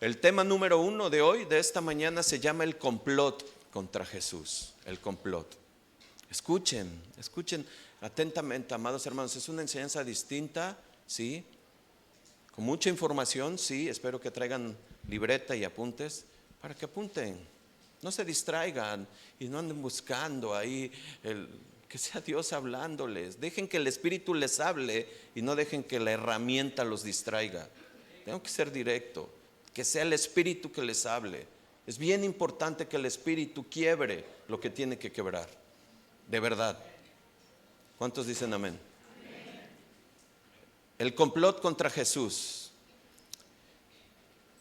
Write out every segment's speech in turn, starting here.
El tema número 1 de hoy, de esta mañana, se llama el complot contra Jesús. El complot. Escuchen atentamente, amados hermanos. Es una enseñanza distinta, ¿sí? Con mucha información, sí. Espero que traigan libreta y apuntes para que apunten. No se distraigan y no anden buscando ahí que sea Dios hablándoles. Dejen que el Espíritu les hable y no dejen que la herramienta los distraiga. Tengo que ser directo. Que sea el Espíritu que les hable. Es bien importante que el Espíritu quiebre lo que tiene que quebrar. De verdad. ¿Cuántos dicen amén? El complot contra Jesús.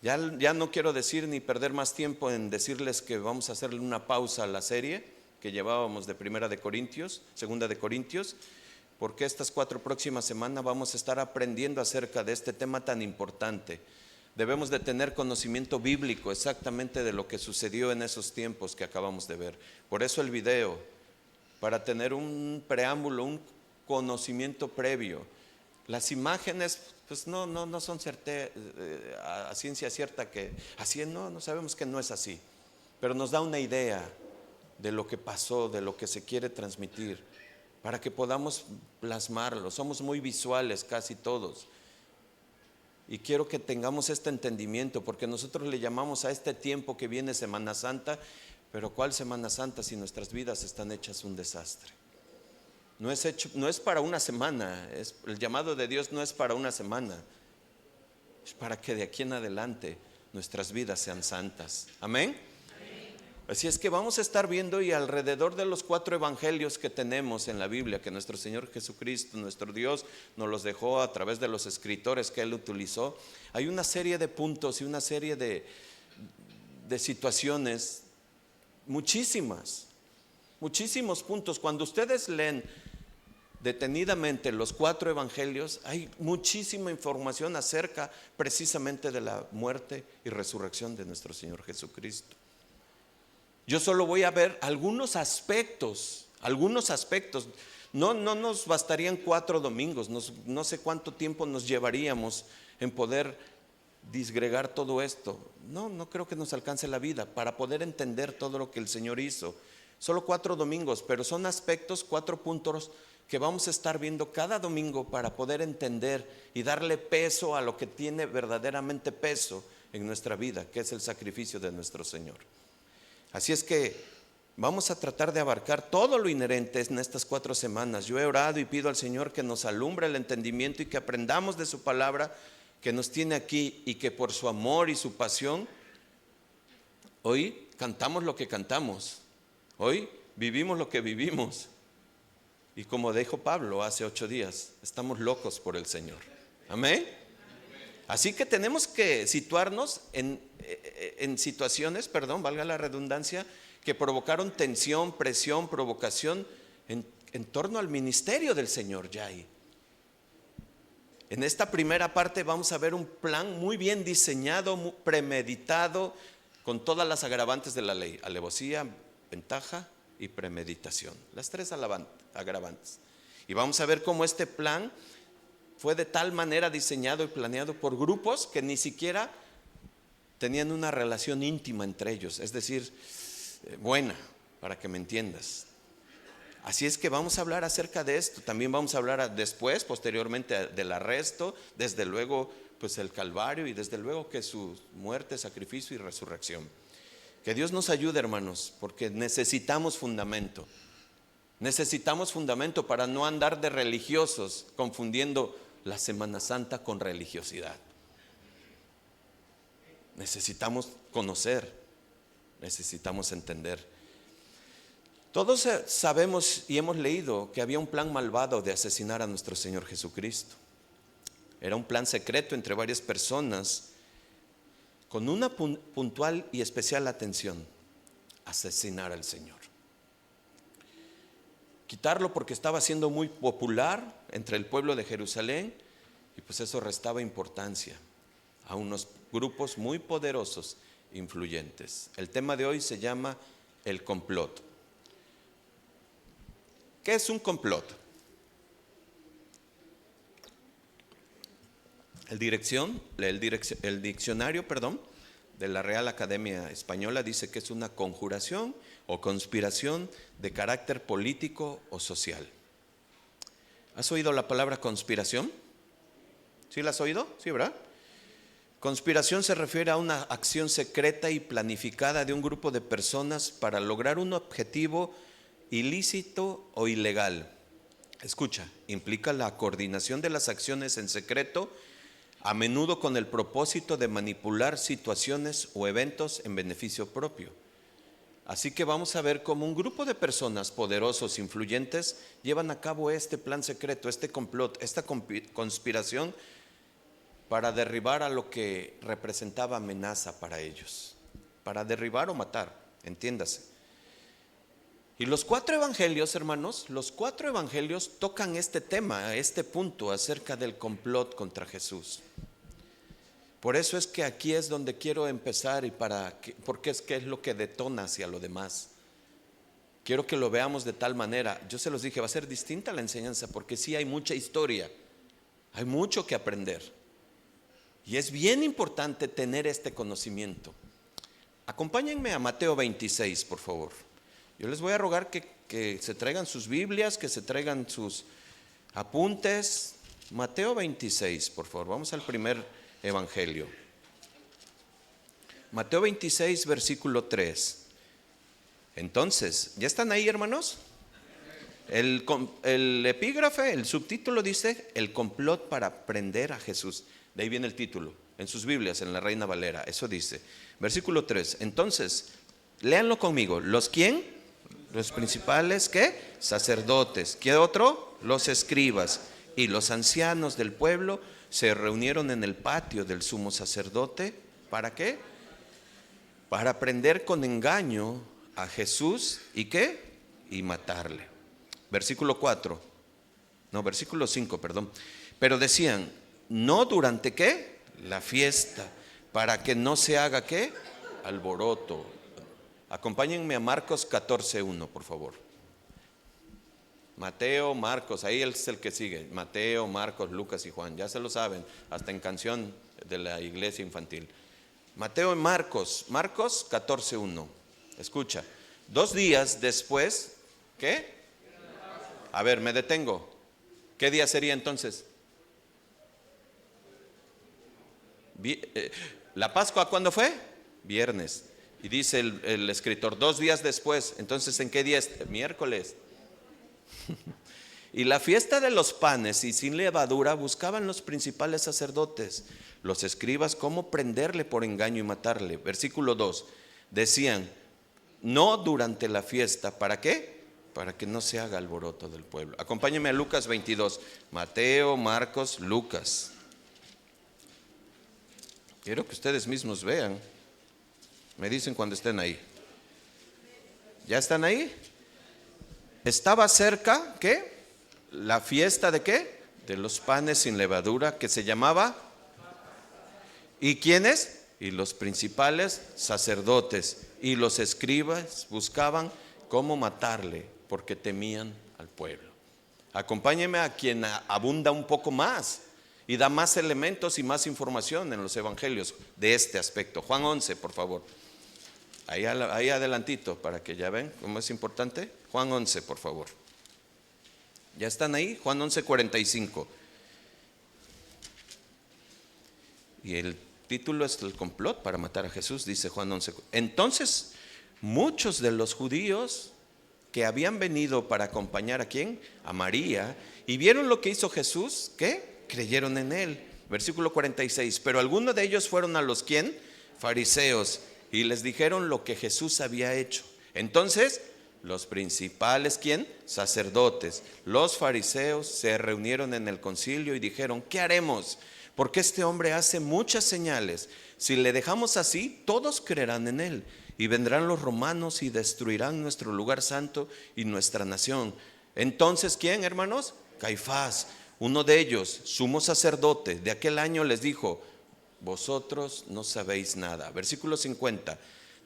Ya no quiero decir ni perder más tiempo en decirles que vamos a hacerle una pausa a la serie que llevábamos de Primera de Corintios, Segunda de Corintios, porque estas 4 próximas semanas vamos a estar aprendiendo acerca de este tema tan importante. Debemos de tener conocimiento bíblico exactamente de lo que sucedió en esos tiempos que acabamos de ver. Por eso el video, para tener un preámbulo, un conocimiento previo. Las imágenes pues no son a ciencia cierta que así no sabemos que no es así, pero nos da una idea de lo que pasó, de lo que se quiere transmitir, para que podamos plasmarlo. Somos muy visuales casi todos. Y quiero que tengamos este entendimiento, porque nosotros le llamamos a este tiempo que viene Semana Santa, pero ¿cuál Semana Santa si nuestras vidas están hechas un desastre? No es para una semana, el llamado de Dios no es para una semana, es para que de aquí en adelante nuestras vidas sean santas. Amén. Así es que vamos a estar viendo, y alrededor de los 4 evangelios que tenemos en la Biblia, que nuestro Señor Jesucristo, nuestro Dios, nos los dejó a través de los escritores que Él utilizó, hay una serie de puntos y una serie de situaciones, muchísimos puntos. Cuando ustedes leen detenidamente los 4 evangelios, hay muchísima información acerca precisamente de la muerte y resurrección de nuestro Señor Jesucristo. Yo solo voy a ver algunos aspectos. No nos bastarían 4 domingos, no sé cuánto tiempo nos llevaríamos en poder disgregar todo esto. No creo que nos alcance la vida para poder entender todo lo que el Señor hizo. Solo 4 domingos, pero son aspectos, 4 puntos que vamos a estar viendo cada domingo para poder entender y darle peso a lo que tiene verdaderamente peso en nuestra vida, que es el sacrificio de nuestro Señor. Así es que vamos a tratar de abarcar todo lo inherente en estas 4 semanas. Yo he orado y pido al Señor que nos alumbre el entendimiento y que aprendamos de su palabra que nos tiene aquí, y que por su amor y su pasión hoy cantamos lo que cantamos, hoy vivimos lo que vivimos. Y como dijo Pablo hace 8 días, estamos locos por el Señor. Amén. Así que tenemos que situarnos en situaciones, valga la redundancia, que provocaron tensión, presión, provocación en torno al ministerio del Señor ya ahí. En esta primera parte vamos a ver un plan muy bien diseñado, muy premeditado, con todas las agravantes de la ley: alevosía, ventaja y premeditación. Las 3 agravantes. Y vamos a ver cómo este plan fue de tal manera diseñado y planeado por grupos que ni siquiera tenían una relación íntima entre ellos, es decir, buena, para que me entiendas. Así es que vamos a hablar acerca de esto. También vamos a hablar posteriormente del arresto, desde luego pues el Calvario, y desde luego que su muerte, sacrificio y resurrección. Que Dios nos ayude, hermanos, porque necesitamos fundamento. Necesitamos fundamento para no andar de religiosos confundiendo la Semana Santa con religiosidad. Necesitamos conocer, necesitamos entender. Todos sabemos y hemos leído que había un plan malvado de asesinar a nuestro Señor Jesucristo. Era un plan secreto entre varias personas con una puntual y especial atención: asesinar al Señor. Quitarlo porque estaba siendo muy popular entre el pueblo de Jerusalén, y pues eso restaba importancia a unos grupos muy poderosos, influyentes. El tema de hoy se llama el complot. ¿Qué es un complot? El diccionario, de la Real Academia Española dice que es una conjuración o conspiración de carácter político o social. ¿Has oído la palabra conspiración? ¿Sí la has oído? Sí, ¿verdad? Conspiración se refiere a una acción secreta y planificada de un grupo de personas para lograr un objetivo ilícito o ilegal. Escucha, implica la coordinación de las acciones en secreto, a menudo con el propósito de manipular situaciones o eventos en beneficio propio. Así que vamos a ver cómo un grupo de personas poderosos, influyentes, llevan a cabo este plan secreto, este complot, esta conspiración para derribar a lo que representaba amenaza para ellos, para derribar o matar, entiéndase. Y los 4 evangelios, hermanos, los 4 evangelios tocan este tema, este punto acerca del complot contra Jesús. Por eso es que aquí es donde quiero empezar porque es que es lo que detona hacia lo demás. Quiero que lo veamos de tal manera. Yo se los dije, va a ser distinta la enseñanza porque sí hay mucha historia, hay mucho que aprender. Y es bien importante tener este conocimiento. Acompáñenme a Mateo 26, por favor. Yo les voy a rogar que se traigan sus Biblias, que se traigan sus apuntes. Mateo 26, por favor. Vamos al primer evangelio. Mateo 26, versículo 3. Entonces, ¿ya están ahí, hermanos? El epígrafe, el subtítulo dice: el complot para prender a Jesús. De ahí viene el título, en sus Biblias, en la Reina Valera, eso dice. Versículo 3, entonces, léanlo conmigo. ¿Los quién? Los principales, ¿qué? Sacerdotes. ¿Qué otro? Los escribas y los ancianos del pueblo se reunieron en el patio del sumo sacerdote. ¿Para qué? Para prender con engaño a Jesús y ¿qué? Y matarle. Versículo 5, perdón. Pero decían: no durante ¿qué? La fiesta, para que no se haga ¿qué? Alboroto. Acompáñenme a Marcos 14:1, por favor. Mateo, Marcos, ahí es el que sigue. Mateo, Marcos, Lucas y Juan, ya se lo saben, hasta en canción de la iglesia infantil. Mateo y Marcos 14:1. Escucha, 2 días después, ¿qué? A ver, me detengo. ¿Qué día sería entonces? ¿La Pascua cuándo fue? Viernes. Y dice el escritor, 2 días después. Entonces, ¿en qué día es? Miércoles. Y la fiesta de los panes y sin levadura buscaban los principales sacerdotes, los escribas, cómo prenderle por engaño y matarle. Versículo 2. Decían: no durante la fiesta. ¿Para qué? Para que no se haga alboroto del pueblo. Acompáñenme a Lucas 22. Mateo, Marcos, Lucas. Quiero que ustedes mismos vean. Me dicen cuando estén ahí. ¿Ya están ahí? Estaba cerca, ¿qué? La fiesta de ¿qué? De los panes sin levadura, que se llamaba. ¿Y quiénes? Y los principales sacerdotes y los escribas buscaban cómo matarle, porque temían al pueblo. Acompáñenme a quien abunda un poco más y da más elementos y más información en los evangelios de este aspecto. Juan 11, por favor. Ahí adelantito, para que ya ven cómo es importante. Juan 11, por favor. ¿Ya están ahí? Juan 11:45. Y el título es el complot para matar a Jesús, dice Juan 11. Entonces, muchos de los judíos que habían venido para acompañar ¿a quién? A María, y vieron lo que hizo Jesús, ¿qué? Creyeron en él. Versículo 46. Pero algunos de ellos fueron a los ¿quién? Fariseos, y les dijeron lo que Jesús había hecho. Entonces, los principales ¿quién? Sacerdotes, los fariseos se reunieron en el concilio y dijeron: ¿qué haremos? Porque este hombre hace muchas señales. Si le dejamos así, todos creerán en él. Y vendrán los romanos y destruirán nuestro lugar santo y nuestra nación. Entonces, ¿quién, hermanos? Caifás, uno de ellos, sumo sacerdote de aquel año, les dijo: vosotros no sabéis nada. Versículo 50.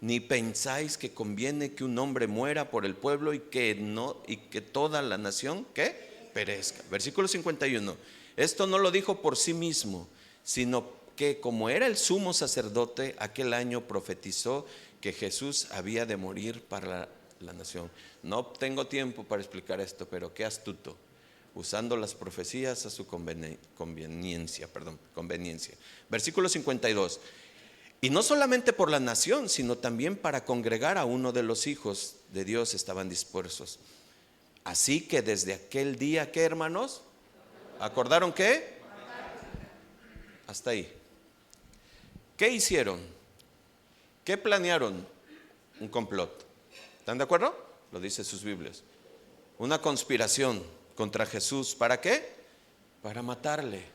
Ni pensáis que conviene que un hombre muera por el pueblo y que toda la nación ¿qué? Perezca. Versículo 51. Esto no lo dijo por sí mismo, sino que como era el sumo sacerdote, aquel año profetizó que Jesús había de morir para la nación. No tengo tiempo para explicar esto, pero qué astuto, usando las profecías a su conveniencia. Versículo 52. Y no solamente por la nación, sino también para congregar a uno de los hijos de Dios estaban dispuestos. Así que desde aquel día, ¿qué, hermanos? ¿Acordaron qué? Hasta ahí. ¿Qué hicieron? ¿Qué planearon? Un complot. ¿Están de acuerdo? Lo dice sus Biblias. Una conspiración contra Jesús. ¿Para qué? Para matarle.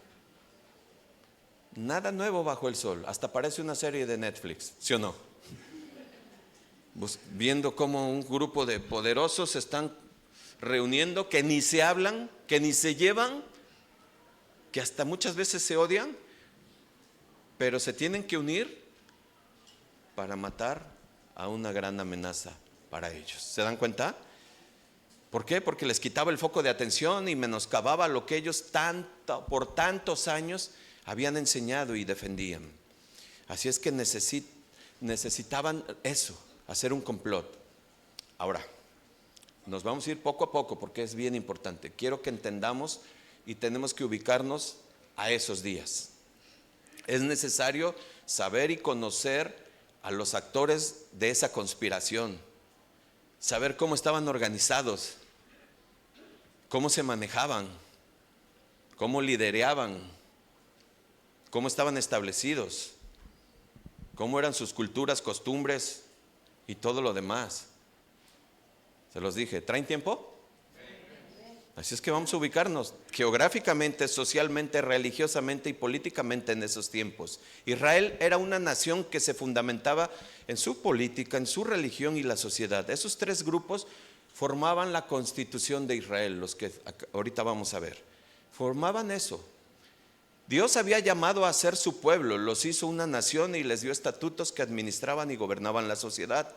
Nada nuevo bajo el sol. Hasta parece una serie de Netflix, ¿sí o no? Viendo cómo un grupo de poderosos se están reuniendo, que ni se hablan, que ni se llevan, que hasta muchas veces se odian, pero se tienen que unir para matar a una gran amenaza para ellos. ¿Se dan cuenta? ¿Por qué? Porque les quitaba el foco de atención y menoscababa lo que ellos por tantos años habían enseñado y defendían. Así es que necesitaban eso, hacer un complot. Ahora, nos vamos a ir poco a poco porque es bien importante. Quiero que entendamos y tenemos que ubicarnos a esos días. Es necesario saber y conocer a los actores de esa conspiración, saber cómo estaban organizados, cómo se manejaban, cómo lidereaban, cómo estaban establecidos, cómo eran sus culturas, costumbres y todo lo demás. Se los dije, ¿traen tiempo? Así es que vamos a ubicarnos geográficamente, socialmente, religiosamente y políticamente en esos tiempos. Israel era una nación que se fundamentaba en su política, en su religión y la sociedad. Esos tres grupos formaban la constitución de Israel, los que ahorita vamos a ver. Formaban eso. Dios había llamado a ser su pueblo, los hizo una nación y les dio estatutos que administraban y gobernaban la sociedad.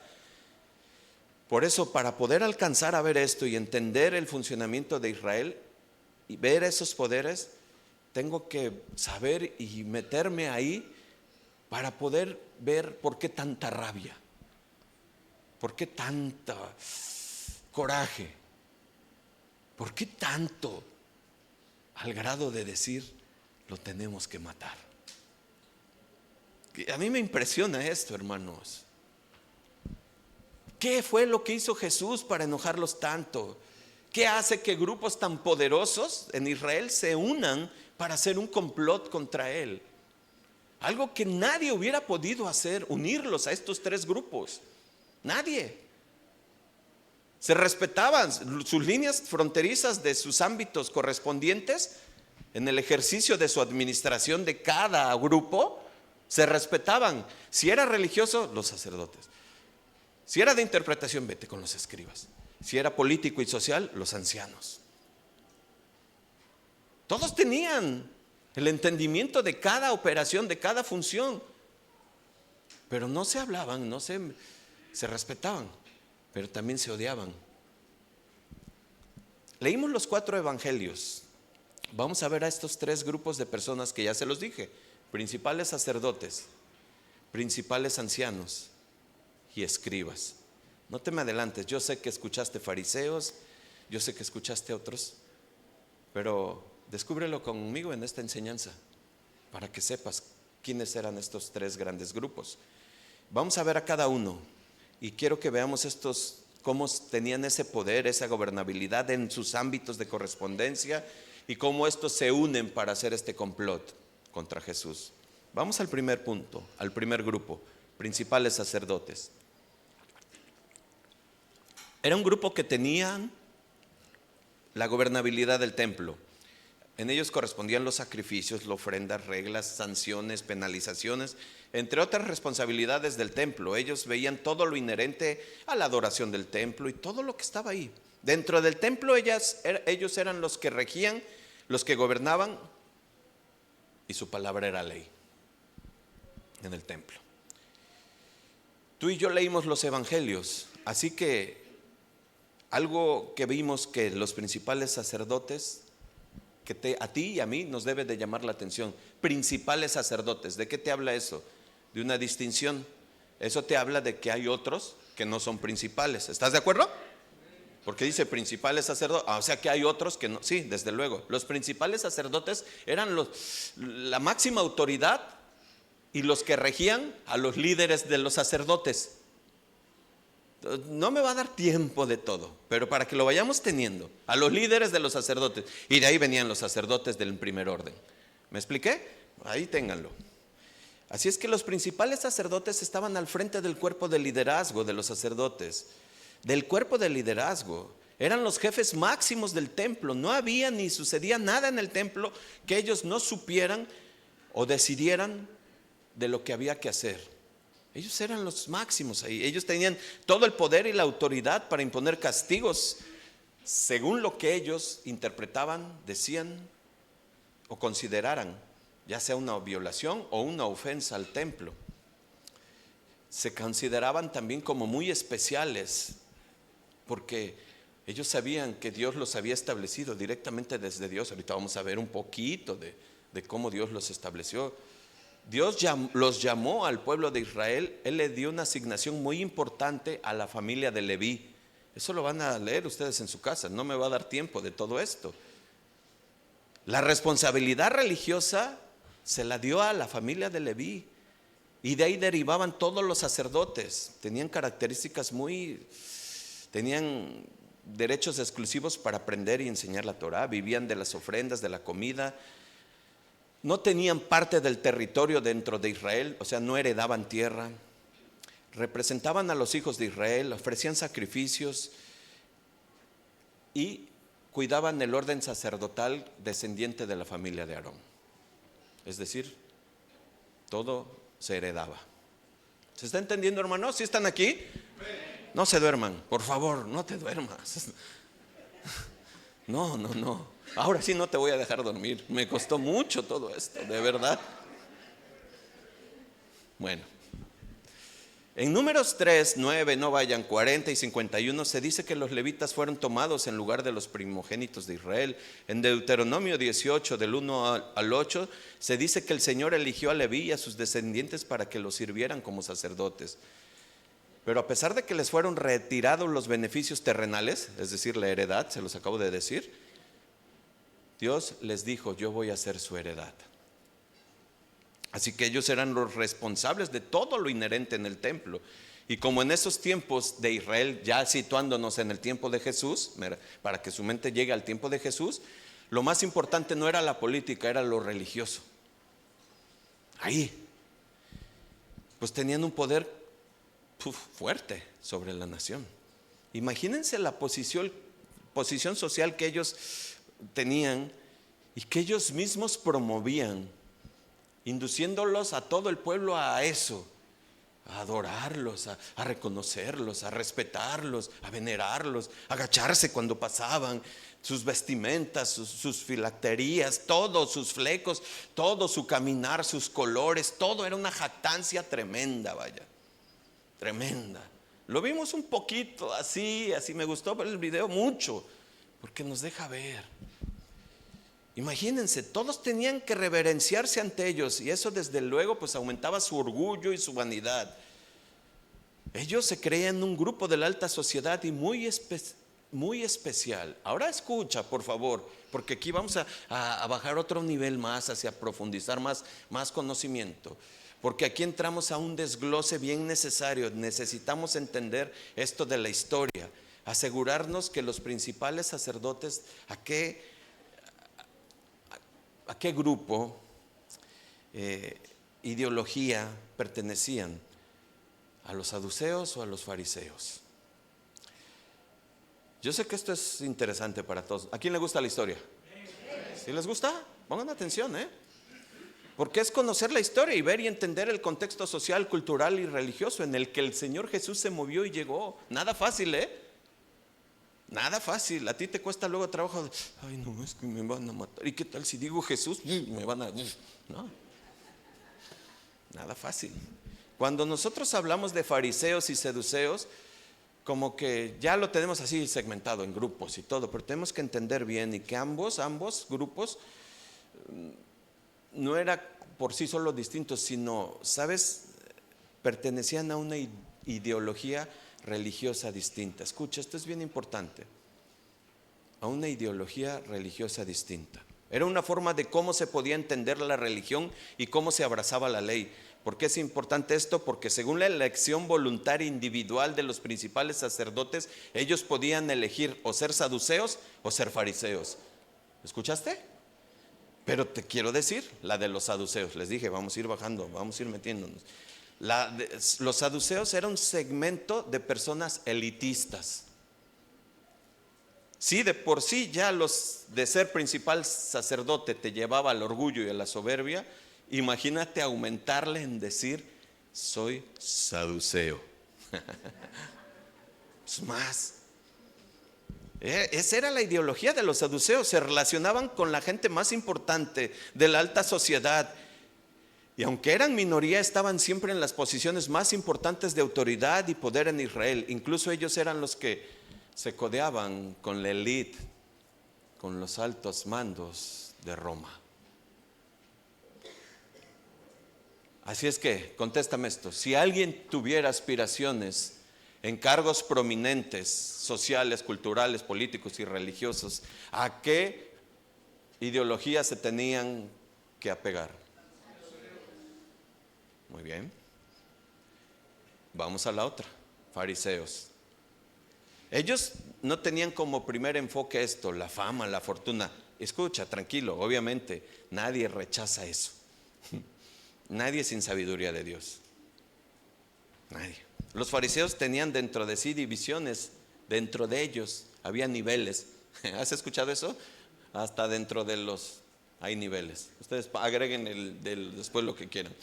Por eso, para poder alcanzar a ver esto y entender el funcionamiento de Israel y ver esos poderes, tengo que saber y meterme ahí para poder ver por qué tanta rabia, por qué tanta coraje, por qué tanto al grado de decir lo tenemos que matar. A mí me impresiona esto, hermanos. ¿Qué fue lo que hizo Jesús para enojarlos tanto? ¿Qué hace que grupos tan poderosos en Israel se unan para hacer un complot contra él? Algo que nadie hubiera podido hacer, unirlos a estos tres grupos. Nadie. Se respetaban sus líneas fronterizas de sus ámbitos correspondientes en el ejercicio de su administración de cada grupo. Se respetaban. Si era religioso, los sacerdotes. Si era de interpretación, vete con los escribas. Si era político y social, los ancianos. Todos tenían el entendimiento de cada operación, de cada función, pero no se hablaban, se respetaban, pero también se odiaban. Leímos los 4 evangelios. Vamos a ver a estos 3 grupos de personas que ya se los dije: principales sacerdotes, principales ancianos y escribas. No te me adelantes, yo sé que escuchaste fariseos, yo sé que escuchaste otros, pero descúbrelo conmigo en esta enseñanza para que sepas quiénes eran estos 3 grandes grupos. Vamos a ver a cada uno y quiero que veamos cómo tenían ese poder, esa gobernabilidad en sus ámbitos de correspondencia y cómo estos se unen para hacer este complot contra Jesús. Vamos al primer punto, al primer grupo: principales sacerdotes. Era un grupo que tenían la gobernabilidad del templo. En ellos correspondían los sacrificios, las ofrendas, reglas, sanciones, penalizaciones, entre otras responsabilidades del templo. Ellos veían todo lo inherente a la adoración del templo y todo lo que estaba ahí. Dentro del templo ellos eran los que regían, los que gobernaban, y su palabra era ley en el templo. Tú y yo leímos los evangelios, así que algo que vimos, que los principales sacerdotes que a ti y a mí nos debe de llamar la atención. Principales sacerdotes, ¿de qué te habla eso? De una distinción. Eso te habla de que hay otros que no son principales. ¿Estás de acuerdo? Porque dice principales sacerdotes, o sea que hay otros que no. Sí, desde luego. Los principales sacerdotes eran la máxima autoridad y los que regían a los líderes de los sacerdotes. No me va a dar tiempo de todo, pero para que lo vayamos teniendo, a los líderes de los sacerdotes, y de ahí venían los sacerdotes del primer orden. ¿Me expliqué? Ahí ténganlo. Así es que los principales sacerdotes estaban al frente del cuerpo de liderazgo de los sacerdotes, del cuerpo de liderazgo. Eran los jefes máximos del templo. No había ni sucedía nada en el templo que ellos no supieran o decidieran de lo que había que hacer. Ellos eran los máximos ahí. Ellos tenían todo el poder y la autoridad para imponer castigos según lo que ellos interpretaban, decían o consideraran, ya sea una violación o una ofensa al templo. Se consideraban también como muy especiales, porque ellos sabían que Dios los había establecido directamente desde Dios. Ahorita vamos a ver un poquito de cómo Dios los estableció. Dios los llamó al pueblo de Israel. Él le dio una asignación muy importante a la familia de Leví. Eso lo van a leer ustedes en su casa. No me va a dar tiempo de todo esto. La responsabilidad religiosa se la dio a la familia de Leví. Y de ahí derivaban todos los sacerdotes. Tenían características tenían derechos exclusivos para aprender y enseñar la Torá. Vivían de las ofrendas, de la comida. No tenían parte del territorio dentro de Israel, o sea, no heredaban tierra. Representaban a los hijos de Israel, ofrecían sacrificios y cuidaban el orden sacerdotal descendiente de la familia de Aarón. Es decir, todo se heredaba. ¿Se está entendiendo, hermanos? ¿Sí están aquí? No se duerman, por favor, no te duermas. No. Ahora sí no te voy a dejar dormir. Me costó mucho todo esto, de verdad. Bueno, en Números 3, 9, no vayan, 40 y 51 se dice que los levitas fueron tomados en lugar de los primogénitos de Israel. En Deuteronomio 18, del 1 al 8, se dice que el Señor eligió a Leví y a sus descendientes para que los sirvieran como sacerdotes. Pero a pesar de que les fueron retirados los beneficios terrenales, es decir, la heredad, se los acabo de decir, Dios les dijo: yo voy a ser su heredad. Así que ellos eran los responsables de todo lo inherente en el templo. Y como en esos tiempos de Israel, ya situándonos en el tiempo de Jesús, para que su mente llegue al tiempo de Jesús, lo más importante no era la política, era lo religioso. Ahí, pues tenían un poder fuerte sobre la nación. Imagínense la posición social que ellos tenían y que ellos mismos promovían, induciéndolos a todo el pueblo a eso, a adorarlos, a reconocerlos, a respetarlos, a venerarlos, a agacharse cuando pasaban, sus vestimentas, sus filacterías, todos sus flecos, todo su caminar, sus colores, todo era una jactancia tremenda, vaya, tremenda. Lo vimos un poquito así me gustó ver el video mucho, porque nos deja ver. Imagínense, todos tenían que reverenciarse ante ellos, y eso desde luego pues aumentaba su orgullo y su vanidad. Ellos se creían un grupo de la alta sociedad y muy especial. Ahora escucha, por favor, porque aquí vamos a bajar otro nivel más, hacia profundizar más conocimiento. Porque aquí entramos a un desglose bien necesario. Necesitamos entender esto de la historia, asegurarnos que los principales sacerdotes, ¿a qué grupo, ideología pertenecían? ¿A los saduceos o a los fariseos? Yo sé que esto es interesante para todos. ¿A quién le gusta la historia? ¿Sí les gusta? Pongan atención, porque es conocer la historia y ver y entender el contexto social, cultural y religioso en el que el Señor Jesús se movió y llegó. Nada fácil, nada fácil. A ti te cuesta luego trabajo de, ay no, es que me van a matar. ¿Y qué tal si digo Jesús? Me van a... No, nada fácil. Cuando nosotros hablamos de fariseos y saduceos, como que ya lo tenemos así segmentado en grupos y todo, pero tenemos que entender bien y que ambos grupos no era por sí solo distintos, sino, ¿sabes? Pertenecían a una ideología religiosa distinta. Escucha, esto es bien importante. A una ideología religiosa distinta. Era una forma de cómo se podía entender la religión y cómo se abrazaba la ley. ¿Por qué es importante esto? Porque según la elección voluntaria individual de los principales sacerdotes, ellos podían elegir o ser saduceos o ser fariseos. ¿Escuchaste? Pero te quiero decir, la de los saduceos, les dije, vamos a ir bajando, vamos a ir metiéndonos. Los saduceos eran un segmento de personas elitistas. Sí, de por sí ya los de ser principal sacerdote te llevaba al orgullo y a la soberbia. Imagínate aumentarle en decir, soy saduceo. Es más. Esa era la ideología de los saduceos. Se relacionaban con la gente más importante de la alta sociedad. Y aunque eran minoría, estaban siempre en las posiciones más importantes de autoridad y poder en Israel. Incluso ellos eran los que se codeaban con la élite, con los altos mandos de Roma. Así es que, contéstame esto: si alguien tuviera aspiraciones en cargos prominentes, sociales, culturales, políticos y religiosos, ¿a qué ideología se tenían que apegar? Muy bien. Vamos a la otra: fariseos. Ellos no tenían como primer enfoque esto, la fama, la fortuna. Escucha, tranquilo, obviamente nadie rechaza eso. Nadie sin sabiduría de Dios. Nadie. Los fariseos tenían dentro de sí divisiones. Dentro de ellos había niveles. ¿Has escuchado eso? Hasta dentro de los hay niveles. Ustedes agreguen después lo que quieran.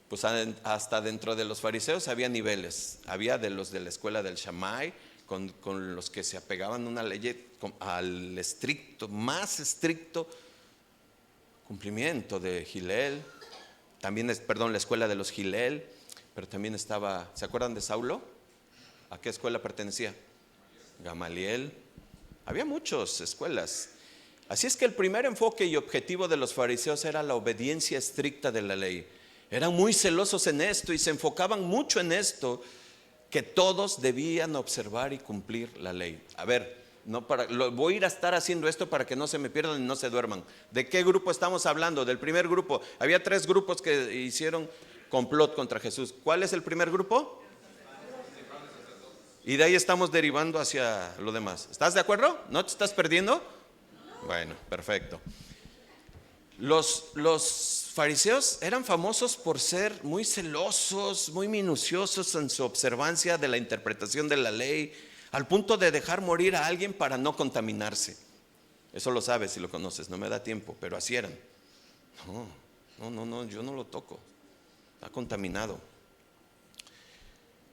Pues hasta dentro de los fariseos había niveles. Había de los de la escuela del Shammai, con los que se apegaban a una ley, al estricto, más estricto cumplimiento de Hillel. También la escuela de los Hillel. Pero también estaba, ¿se acuerdan de Saulo? ¿A qué escuela pertenecía? Gamaliel. Había muchas escuelas. Así es que el primer enfoque y objetivo de los fariseos era la obediencia estricta de la ley. Eran muy celosos en esto y se enfocaban mucho en esto, que todos debían observar y cumplir la ley. A ver, voy a ir a estar haciendo esto para que no se me pierdan y no se duerman. ¿De qué grupo estamos hablando? Del primer grupo. Había 3 grupos que hicieron complot contra Jesús. ¿Cuál es el primer grupo? Y de ahí estamos derivando hacia lo demás. ¿Estás de acuerdo? ¿No te estás perdiendo? Bueno, perfecto. Los fariseos eran famosos por ser muy celosos, muy minuciosos en su observancia de la interpretación de la ley, al punto de dejar morir a alguien para no contaminarse. Eso lo sabes si lo conoces, no me da tiempo, pero así eran. No, yo no lo toco, está contaminado.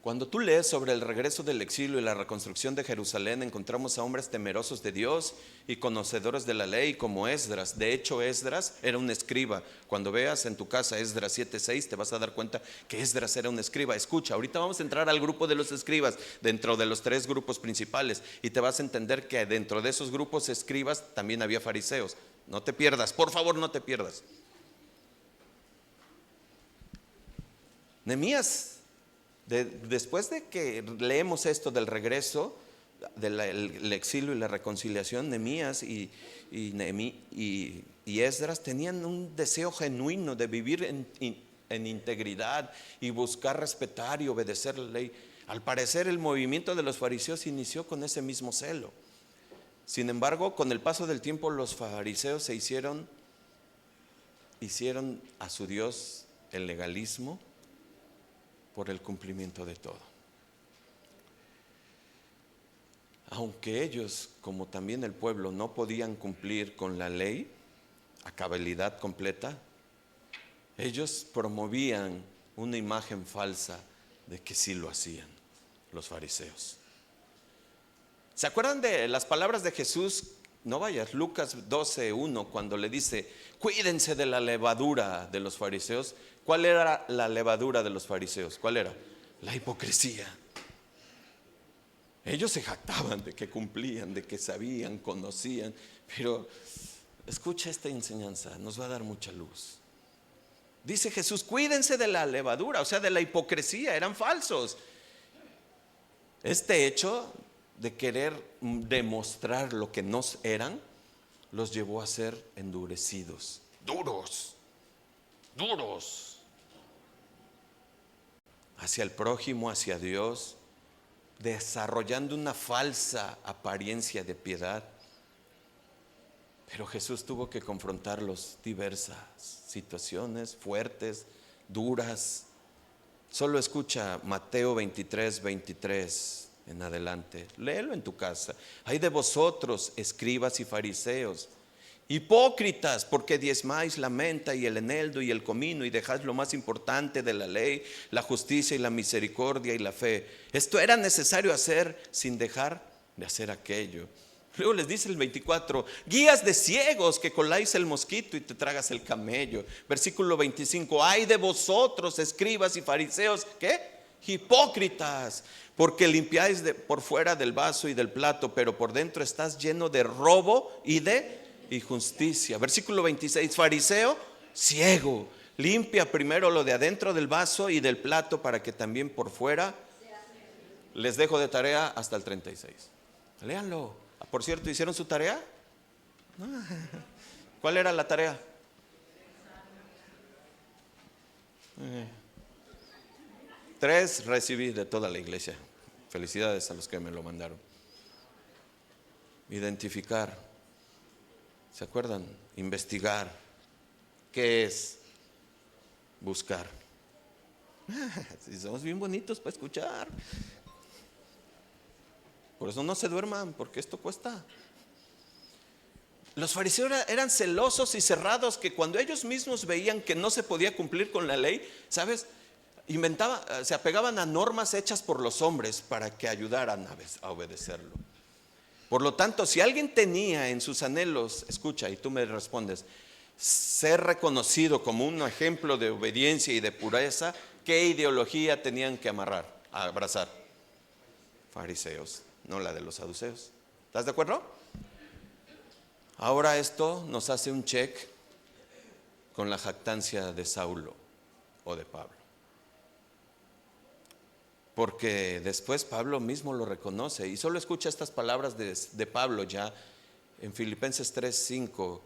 Cuando tú lees sobre el regreso del exilio y la reconstrucción de Jerusalén, encontramos a hombres temerosos de Dios y conocedores de la ley como Esdras. De hecho, Esdras era un escriba. Cuando veas en tu casa Esdras 7:6, te vas a dar cuenta que Esdras era un escriba. Escucha, ahorita vamos a entrar al grupo de los escribas, dentro de los 3 grupos principales, y te vas a entender que dentro de esos grupos escribas también había fariseos. No te pierdas, por favor, no te pierdas. Nehemías, después de que leemos esto del regreso, del exilio y la reconciliación, Nehemías y Esdras tenían un deseo genuino de vivir en integridad y buscar respetar y obedecer la ley. Al parecer el movimiento de los fariseos inició con ese mismo celo. Sin embargo, con el paso del tiempo, los fariseos hicieron a su Dios el legalismo por el cumplimiento de todo. Aunque ellos, como también el pueblo, no podían cumplir con la ley a cabalidad completa, ellos promovían una imagen falsa de que sí lo hacían, los fariseos. ¿Se acuerdan de las palabras de Jesús? No vayas, Lucas 12:1, cuando le dice: cuídense de la levadura de los fariseos. ¿Cuál era la levadura de los fariseos? ¿Cuál era? La hipocresía. Ellos se jactaban de que cumplían, de que sabían, conocían, pero escucha esta enseñanza, nos va a dar mucha luz. Dice Jesús, cuídense de la levadura, o sea, de la hipocresía, eran falsos. Este hecho de querer demostrar lo que no eran, los llevó a ser endurecidos, duros hacia el prójimo, hacia Dios, desarrollando una falsa apariencia de piedad. Pero Jesús tuvo que confrontarlos diversas situaciones fuertes, duras. Solo escucha Mateo 23 en adelante. Léelo en tu casa. Hay de vosotros, escribas y fariseos, hipócritas, porque diezmáis la menta y el eneldo y el comino y dejáis lo más importante de la ley, la justicia y la misericordia y la fe. Esto era necesario hacer sin dejar de hacer aquello. Luego les dice el 24, guías de ciegos que coláis el mosquito y te tragas el camello. Versículo 25, ay de vosotros, escribas y fariseos, ¿qué? Hipócritas, porque limpiáis por fuera del vaso y del plato, pero por dentro estás lleno de robo y de injusticia. Versículo 26, fariseo, ciego, limpia primero lo de adentro del vaso y del plato para que también por fuera. Les dejo de tarea hasta el 36. Léanlo. Por cierto, ¿hicieron su tarea? ¿Cuál era la tarea? 3 recibí de toda la iglesia. Felicidades a los que me lo mandaron. Identificar. ¿Se acuerdan? Investigar. ¿Qué es? Buscar. Si somos bien bonitos para escuchar. Por eso no se duerman, porque esto cuesta. Los fariseos eran celosos y cerrados, que cuando ellos mismos veían que no se podía cumplir con la ley, ¿sabes? Se apegaban a normas hechas por los hombres para que ayudaran a obedecerlo. Por lo tanto, si alguien tenía en sus anhelos, escucha y tú me respondes, ser reconocido como un ejemplo de obediencia y de pureza, ¿qué ideología tenían que abrazar? Fariseos, no la de los saduceos. ¿Estás de acuerdo? Ahora esto nos hace un check con la jactancia de Saulo o de Pablo. Porque después Pablo mismo lo reconoce y solo escucha estas palabras de Pablo ya en Filipenses 3:5,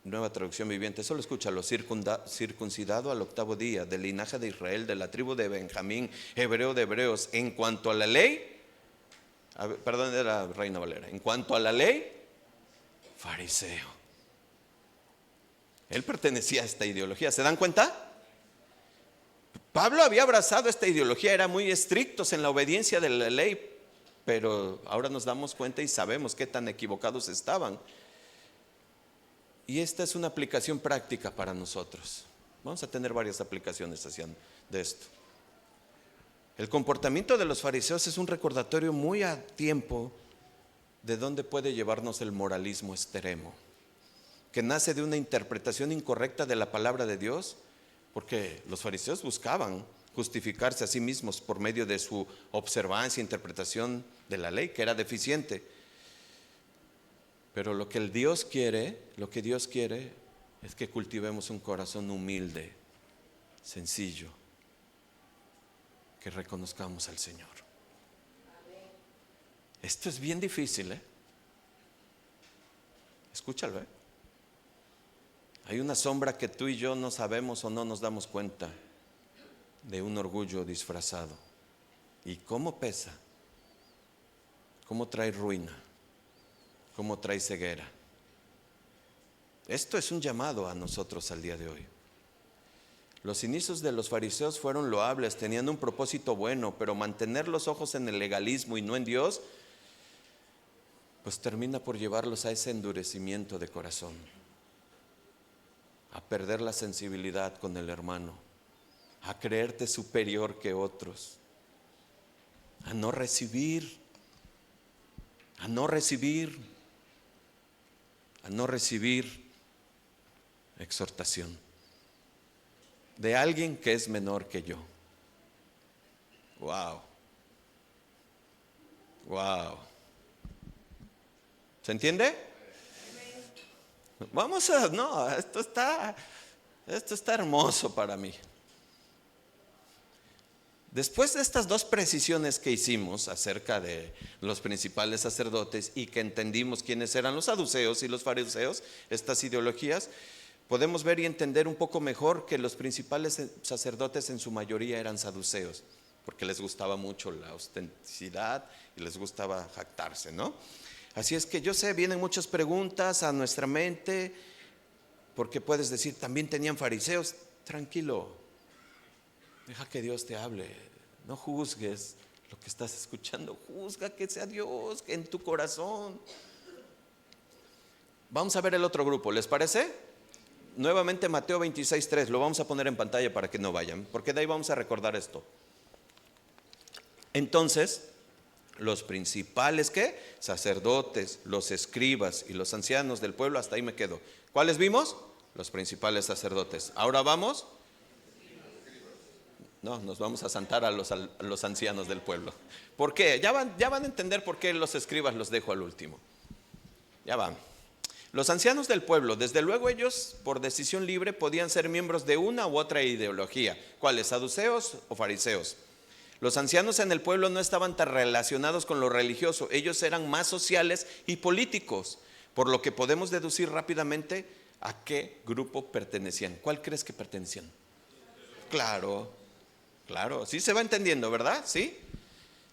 Nueva Traducción Viviente. Solo escúchalo: circuncidado al 8º día, del linaje de Israel, de la tribu de Benjamín, hebreo de hebreos, en cuanto a la ley, perdón, era Reina Valera, en cuanto a la ley, fariseo. Él pertenecía a esta ideología. ¿Se dan cuenta? Pablo había abrazado esta ideología, era muy estrictos en la obediencia de la ley, pero ahora nos damos cuenta y sabemos qué tan equivocados estaban. Y esta es una aplicación práctica para nosotros. Vamos a tener varias aplicaciones de esto. El comportamiento de los fariseos es un recordatorio muy a tiempo de dónde puede llevarnos el moralismo extremo, que nace de una interpretación incorrecta de la palabra de Dios. Porque los fariseos buscaban justificarse a sí mismos por medio de su observancia e interpretación de la ley, que era deficiente. Pero lo que Dios quiere es que cultivemos un corazón humilde, sencillo, que reconozcamos al Señor. Esto es bien difícil, Escúchalo, Hay una sombra que tú y yo no sabemos o no nos damos cuenta de un orgullo disfrazado. ¿Y cómo pesa? ¿Cómo trae ruina? ¿Cómo trae ceguera? Esto es un llamado a nosotros al día de hoy. Los inicios de los fariseos fueron loables, tenían un propósito bueno, pero mantener los ojos en el legalismo y no en Dios, pues termina por llevarlos a ese endurecimiento de corazón, a perder la sensibilidad con el hermano, a creerte superior que otros, a no recibir exhortación de alguien que es menor que yo. Wow. Wow. ¿Se entiende? Vamos a, no, esto está hermoso para mí. Después de estas dos precisiones que hicimos acerca de los principales sacerdotes y que entendimos quiénes eran los saduceos y los fariseos, estas ideologías, podemos ver y entender un poco mejor que los principales sacerdotes en su mayoría eran saduceos, porque les gustaba mucho la ostentacidad y les gustaba jactarse, ¿no? Así es que yo sé, vienen muchas preguntas a nuestra mente, porque puedes decir, también tenían fariseos. Tranquilo. Deja que Dios te hable. No juzgues lo que estás escuchando. Juzga que sea Dios en tu corazón. Vamos a ver el otro grupo, ¿les parece? Nuevamente Mateo 26:3. Lo vamos a poner en pantalla para que no vayan, porque de ahí vamos a recordar esto. Entonces, los principales, ¿qué? Sacerdotes, los escribas y los ancianos del pueblo, hasta ahí me quedo. ¿Cuáles vimos? Los principales sacerdotes. Ahora vamos. No, nos vamos a santar a los ancianos del pueblo. ¿Por qué? Ya van a entender por qué los escribas los dejo al último. Ya van. Los ancianos del pueblo, desde luego ellos por decisión libre podían ser miembros de una u otra ideología. ¿Cuáles? ¿Saduceos o fariseos? Los ancianos en el pueblo no estaban tan relacionados con lo religioso. Ellos eran más sociales y políticos. Por lo que podemos deducir rápidamente a qué grupo pertenecían. ¿Cuál crees que pertenecían? Claro. Claro, sí se va entendiendo, ¿verdad? Sí.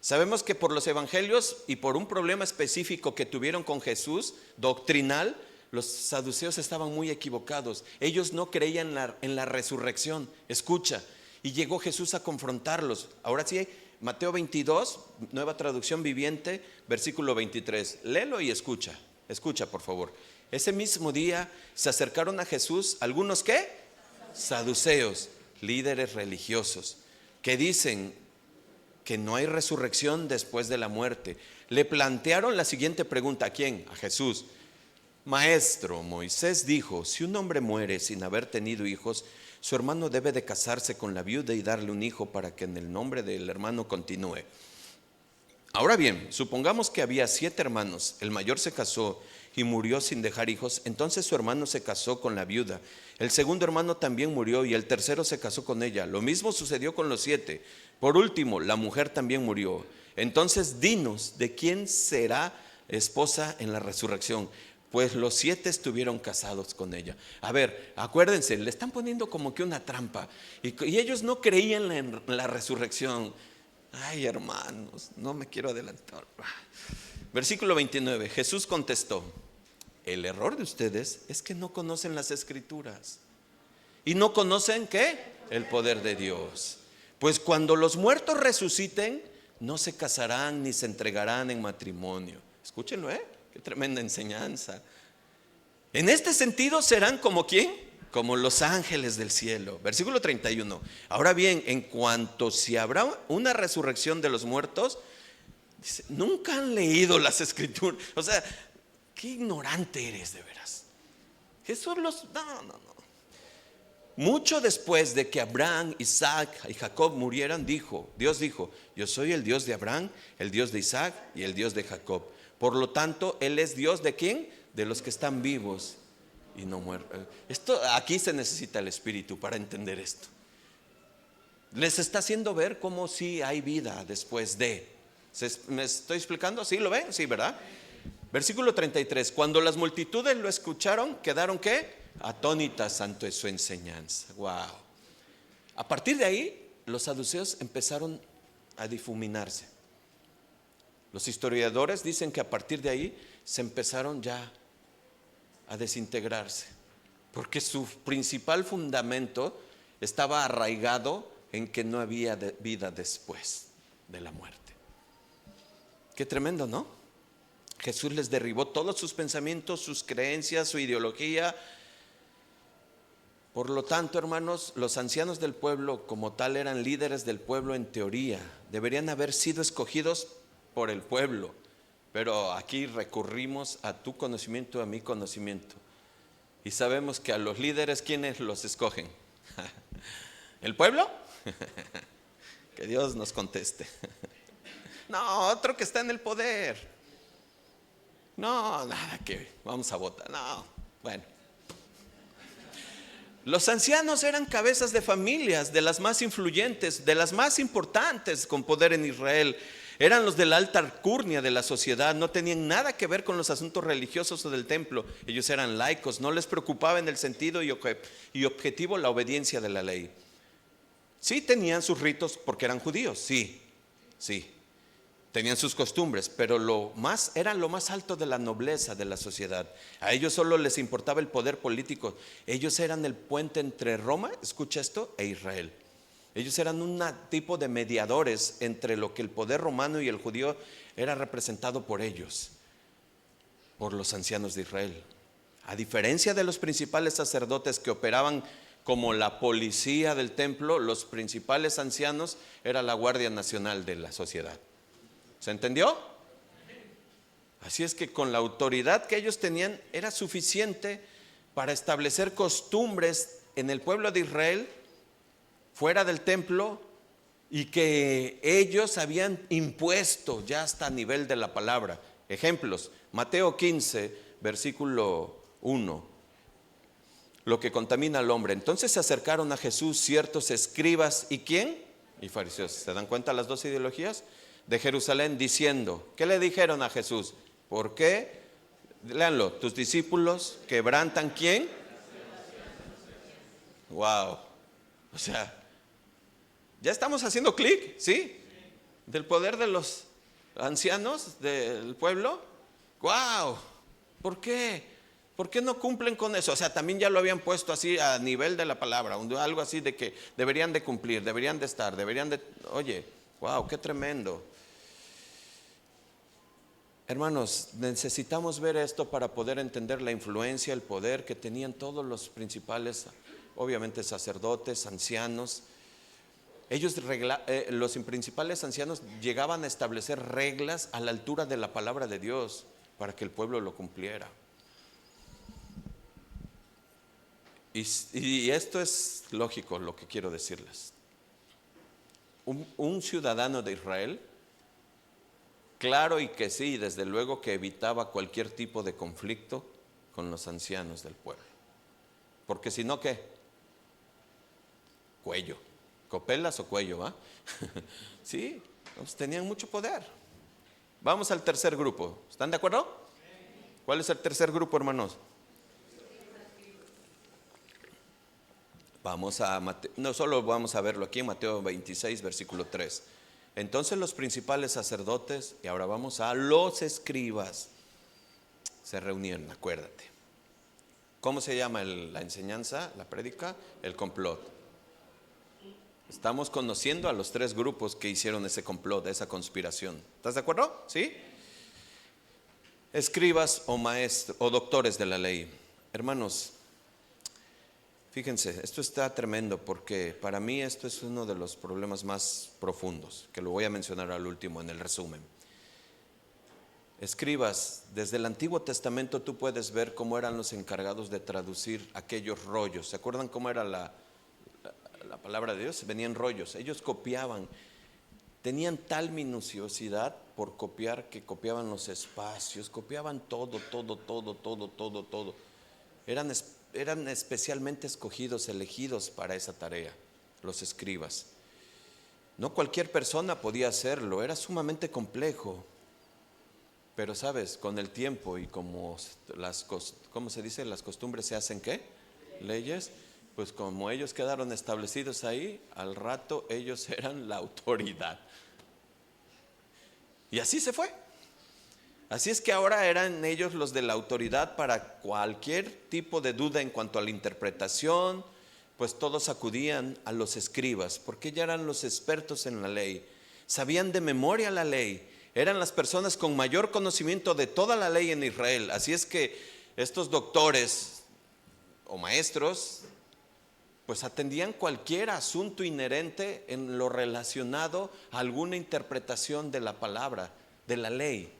Sabemos que por los evangelios y por un problema específico que tuvieron con Jesús, doctrinal, los saduceos estaban muy equivocados. Ellos no creían en la resurrección. Escucha, y llegó Jesús a confrontarlos. Ahora sí, Mateo 22, nueva traducción viviente, versículo 23. Léelo y escucha. Escucha, por favor. Ese mismo día se acercaron a Jesús algunos, ¿qué? Saduceos, líderes religiosos, que dicen que no hay resurrección después de la muerte. Le plantearon la siguiente pregunta. ¿A quién? A Jesús. Maestro, Moisés dijo, si un hombre muere sin haber tenido hijos, su hermano debe de casarse con la viuda y darle un hijo para que en el nombre del hermano continúe. Ahora bien, supongamos que había 7 hermanos, el mayor se casó y murió sin dejar hijos, entonces su hermano se casó con la viuda. El segundo hermano también murió y el tercero se casó con ella. Lo mismo sucedió con los 7. Por último, la mujer también murió. Entonces dinos, ¿de quién será esposa en la resurrección? Pues los 7 estuvieron casados con ella. A ver, acuérdense, le están poniendo como que una trampa. Y ellos no creían en la resurrección. Ay, hermanos, no me quiero adelantar. Versículo 29, Jesús contestó, el error de ustedes es que no conocen las escrituras. ¿Y no conocen qué? El poder de Dios. Pues cuando los muertos resuciten, no se casarán ni se entregarán en matrimonio. Escúchenlo, qué tremenda enseñanza. En este sentido serán como ¿quién? Como los ángeles del cielo. Versículo 31. Ahora bien, en cuanto si habrá una resurrección de los muertos, dice, nunca han leído las escrituras. O sea, qué ignorante eres de veras. Jesús no. Mucho después de que Abraham, Isaac y Jacob murieran, Dios dijo, yo soy el Dios de Abraham, el Dios de Isaac y el Dios de Jacob. Por lo tanto, Él es Dios ¿de quién? De los que están vivos y no muertos. Aquí se necesita el Espíritu para entender esto. Les está haciendo ver cómo sí hay vida después de. ¿Me estoy explicando? ¿Sí lo ven? Sí, ¿verdad? Versículo 33. Cuando las multitudes lo escucharon, ¿quedaron qué? Atónitas ante su enseñanza. Wow. A partir de ahí, los saduceos empezaron a difuminarse. Los historiadores dicen que a partir de ahí se empezaron ya a desintegrarse, porque su principal fundamento estaba arraigado en que no había vida después de la muerte. Qué tremendo, ¿no? Jesús les derribó todos sus pensamientos, sus creencias, su ideología. Por lo tanto, hermanos, los ancianos del pueblo como tal eran líderes del pueblo en teoría. Deberían haber sido escogidos por el pueblo. Pero aquí recurrimos a tu conocimiento, a mi conocimiento. Y sabemos que a los líderes, ¿quiénes los escogen? ¿El pueblo? Que Dios nos conteste. No, otro que está en el poder. No, nada que vamos a votar. No, bueno. Los ancianos eran cabezas de familias, de las más influyentes, de las más importantes con poder en Israel. Eran los de la alta alcurnia de la sociedad, no tenían nada que ver con los asuntos religiosos o del templo. Ellos eran laicos, no les preocupaba en el sentido y objetivo la obediencia de la ley. Sí tenían sus ritos porque eran judíos, sí. Tenían sus costumbres, pero eran lo más alto de la nobleza de la sociedad. A ellos solo les importaba el poder político. Ellos eran el puente entre Roma, escucha esto, e Israel. Ellos eran un tipo de mediadores entre lo que el poder romano y el judío era representado por ellos, por los ancianos de Israel. A diferencia de los principales sacerdotes que operaban como la policía del templo, los principales ancianos era la Guardia Nacional de la sociedad. ¿Se entendió? Así es que con la autoridad que ellos tenían era suficiente para establecer costumbres en el pueblo de Israel, fuera del templo, y que ellos habían impuesto ya hasta a nivel de la palabra. Ejemplos, Mateo 15, versículo 1. Lo que contamina al hombre. Entonces se acercaron a Jesús ciertos escribas, ¿y quién? Y fariseos. ¿Se dan cuenta las dos ideologías? De Jerusalén, diciendo, ¿qué le dijeron a Jesús? ¿Por qué? Léanlo, tus discípulos quebrantan ¿quién? Wow. O sea, ya estamos haciendo clic, ¿sí? Del poder de los ancianos del pueblo. Wow. ¿Por qué? ¿Por qué no cumplen con eso? O sea, también ya lo habían puesto así a nivel de la palabra, algo así de que deberían de cumplir, deberían de estar, oye, wow, qué tremendo. Hermanos, necesitamos ver esto para poder entender la influencia, el poder que tenían todos los principales, obviamente sacerdotes, ancianos. Ellos, los principales ancianos, llegaban a establecer reglas a la altura de la palabra de Dios para que el pueblo lo cumpliera. Y esto es lógico lo que quiero decirles. Un ciudadano de Israel, claro y que sí, desde luego que evitaba cualquier tipo de conflicto con los ancianos del pueblo. Porque si no, ¿qué? Cuello. ¿Copelas o cuello, va? Sí, pues tenían mucho poder. Vamos al tercer grupo. ¿Están de acuerdo? ¿Cuál es el tercer grupo, hermanos? Vamos a no solo vamos a verlo aquí en Mateo 26, versículo 3. Entonces los principales sacerdotes, y ahora vamos a los escribas, se reunieron, acuérdate. ¿Cómo se llama la enseñanza, la prédica? El complot. Estamos conociendo a los tres grupos que hicieron ese complot, esa conspiración. ¿Estás de acuerdo? ¿Sí? Escribas o maestros o doctores de la ley. Hermanos, fíjense, esto está tremendo porque para mí esto es uno de los problemas más profundos, que lo voy a mencionar al último en el resumen. Escribas, desde el Antiguo Testamento tú puedes ver cómo eran los encargados de traducir aquellos rollos. ¿Se acuerdan cómo era la palabra de Dios? Venían rollos, ellos copiaban, tenían tal minuciosidad por copiar que copiaban los espacios, copiaban todo. Eran especialmente escogidos, elegidos para esa tarea, los escribas. No cualquier persona podía hacerlo, era sumamente complejo. Pero sabes, con el tiempo y como ¿cómo se dice? Las costumbres se hacen ¿qué? Leyes. Pues como ellos quedaron establecidos ahí, al rato ellos eran la autoridad. Y así se fue. Así es que ahora eran ellos los de la autoridad para cualquier tipo de duda en cuanto a la interpretación, pues todos acudían a los escribas, porque ya eran los expertos en la ley, sabían de memoria la ley, eran las personas con mayor conocimiento de toda la ley en Israel. Así es que estos doctores o maestros, pues atendían cualquier asunto inherente en lo relacionado a alguna interpretación de la palabra, de la ley.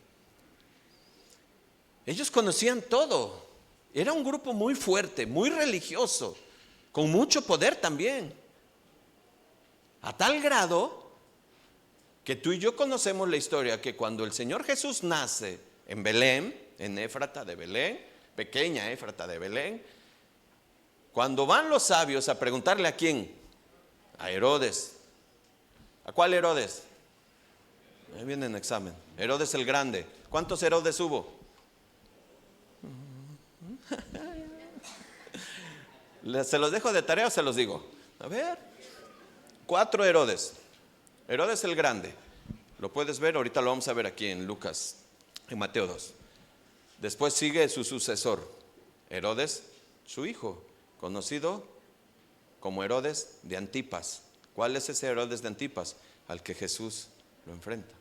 Ellos conocían todo. Era un grupo muy fuerte, muy religioso, con mucho poder también. A tal grado que tú y yo conocemos la historia, que cuando el Señor Jesús nace en Belén, en Éfrata de Belén, pequeña Éfrata de Belén, cuando van los sabios a preguntarle a quién, a Herodes. ¿A cuál Herodes? Ahí viene en examen. Herodes el Grande. ¿Cuántos Herodes hubo? ¿Se los dejo de tarea o se los digo? A ver, 4 Herodes. Herodes el Grande. Lo puedes ver, ahorita lo vamos a ver aquí en Lucas, en Mateo 2. Después sigue su sucesor, Herodes, su hijo, conocido como Herodes de Antipas. ¿Cuál es ese Herodes de Antipas? Al que Jesús lo enfrenta.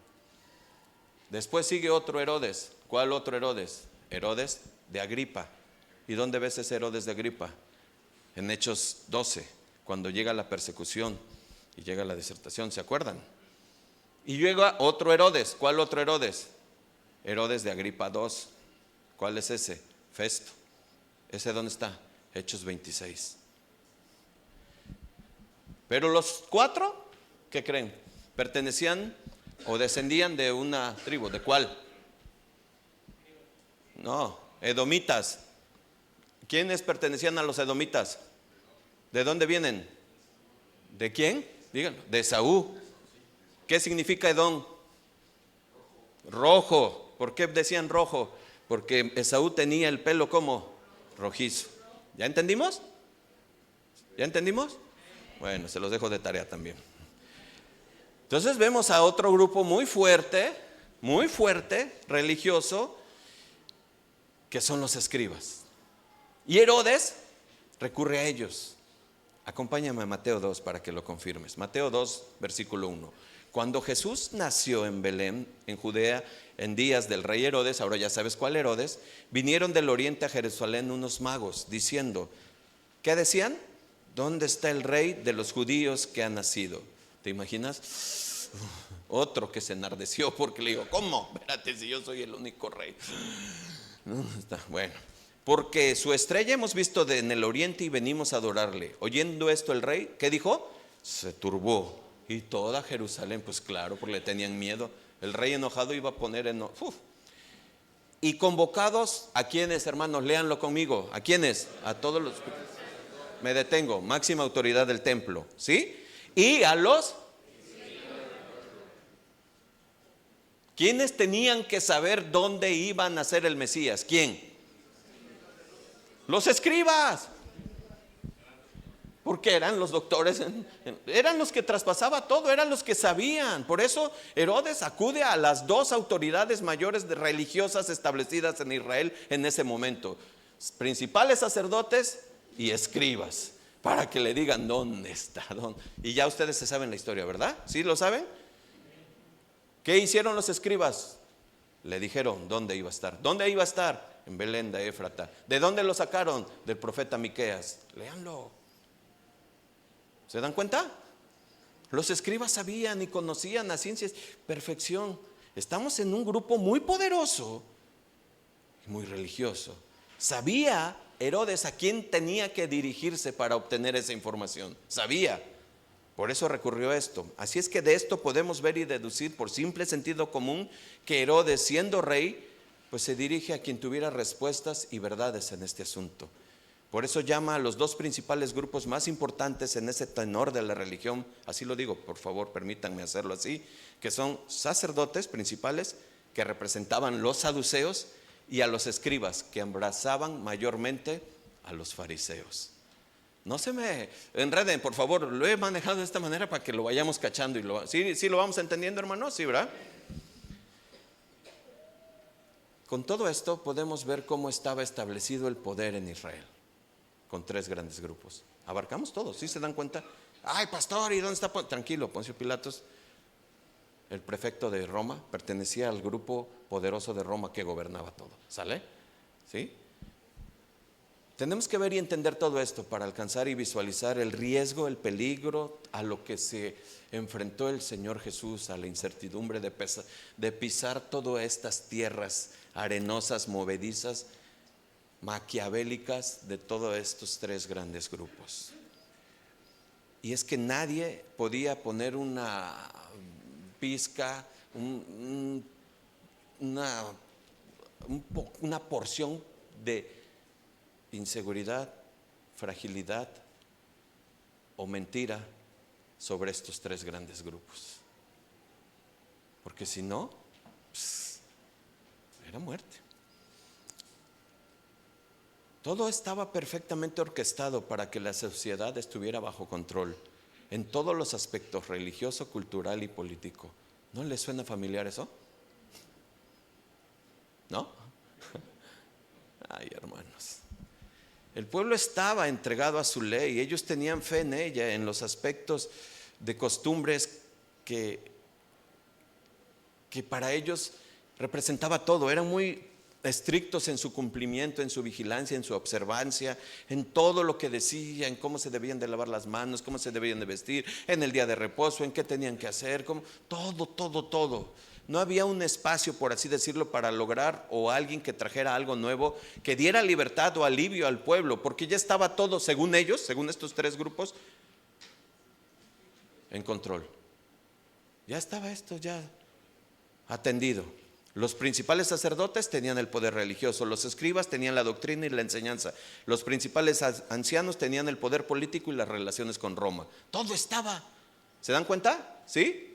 Después sigue otro Herodes. ¿Cuál otro Herodes? Herodes de Agripa. ¿Y dónde ves ese Herodes de Agripa? En Hechos 12, cuando llega la persecución y llega la disertación, ¿se acuerdan? Y llega otro Herodes. ¿Cuál otro Herodes? Herodes de Agripa 2. ¿Cuál es ese? Festo. ¿Ese dónde está? Hechos 26. Pero los 4, ¿qué creen? Pertenecían o descendían de una tribu. ¿De cuál? No, edomitas. ¿Quiénes pertenecían a los edomitas? ¿De dónde vienen? ¿De quién? Díganlo. De Esaú. ¿Qué significa Edom? Rojo. ¿Por qué decían rojo? Porque Esaú tenía el pelo como rojizo. ¿Ya entendimos? ¿Ya entendimos? Bueno, se los dejo de tarea también. Entonces vemos a otro grupo muy fuerte, religioso, que son los escribas. Y Herodes recurre a ellos. Acompáñame a Mateo 2 para que lo confirmes. Mateo 2, versículo 1. Cuando Jesús nació en Belén, en Judea, en días del rey Herodes, ahora ya sabes cuál Herodes, vinieron del oriente a Jerusalén unos magos, diciendo, ¿qué decían? ¿Dónde está el rey de los judíos que ha nacido? ¿Te imaginas? Otro que se enardeció porque le digo, ¿cómo? Espérate, si yo soy el único rey. No, está bueno. Porque su estrella hemos visto en el oriente y venimos a adorarle. Oyendo esto el rey, ¿qué dijo? Se turbó. Y toda Jerusalén, pues claro, porque le tenían miedo. El rey enojado iba a poner Y convocados, ¿a quiénes, hermanos? Léanlo conmigo. ¿A quiénes? A todos los... Me detengo, máxima autoridad del templo, ¿sí? Y a los... ¿Quiénes tenían que saber dónde iba a nacer el Mesías? ¿Quién? Los escribas. Porque eran los doctores, eran los que traspasaba todo, eran los que sabían. Por eso Herodes acude a las 2 autoridades mayores religiosas establecidas en Israel en ese momento, principales sacerdotes y escribas, para que le digan dónde está. Y ya ustedes se saben la historia, ¿verdad? ¿Sí lo saben? ¿Qué hicieron los escribas? Le dijeron dónde iba a estar. ¿Dónde iba a estar? En Belén de Éfrata. ¿De dónde lo sacaron? Del profeta Miqueas. Léanlo. ¿Se dan cuenta? Los escribas sabían y conocían a ciencias perfección. Estamos en un grupo muy poderoso y muy religioso. Sabía Herodes a quién tenía que dirigirse para obtener esa información. Sabía. Por eso recurrió a esto. Así es que de esto podemos ver y deducir por simple sentido común que Herodes, siendo rey, pues se dirige a quien tuviera respuestas y verdades en este asunto. Por eso llama a los 2 principales grupos más importantes en ese tenor de la religión, así lo digo, por favor, permítanme hacerlo así, que son sacerdotes principales que representaban los saduceos y a los escribas que abrazaban mayormente a los fariseos. No se me enreden, por favor, lo he manejado de esta manera para que lo vayamos cachando. ¿Sí lo vamos entendiendo, hermanos? Sí, ¿verdad? Con todo esto podemos ver cómo estaba establecido el poder en Israel, con 3 grandes grupos. Abarcamos todos, ¿sí se dan cuenta? Ay, pastor, ¿y dónde está? Tranquilo, Poncio Pilatos, el prefecto de Roma, pertenecía al grupo poderoso de Roma que gobernaba todo. ¿Sale? ¿Sí? Tenemos que ver y entender todo esto para alcanzar y visualizar el riesgo, el peligro a lo que se enfrentó el Señor Jesús, a la incertidumbre de pisar todas estas tierras arenosas, movedizas, maquiavélicas de todos estos 3 grandes grupos. Y es que nadie podía poner una pizca, una porción de inseguridad, fragilidad o mentira sobre estos tres grandes grupos. Porque si no, era muerte. Todo estaba perfectamente orquestado para que la sociedad estuviera bajo control en todos los aspectos: religioso, cultural y político. ¿No les suena familiar eso? ¿No? Ay, hermanos. El pueblo estaba entregado a su ley. Ellos tenían fe en ella, en los aspectos de costumbres que para ellos representaba todo. Eran muy estrictos en su cumplimiento, en su vigilancia, en su observancia, en todo lo que decía, en cómo se debían de lavar las manos, cómo se debían de vestir, en el día de reposo, en qué tenían que hacer, todo. No había un espacio, por así decirlo, para lograr o alguien que trajera algo nuevo, que diera libertad o alivio al pueblo, porque ya estaba todo, según ellos, según estos tres grupos, en control. Ya estaba esto ya atendido. Los principales sacerdotes tenían el poder religioso, los escribas tenían la doctrina y la enseñanza, los principales ancianos tenían el poder político y las relaciones con Roma. Todo estaba. ¿Se dan cuenta? ¿Sí?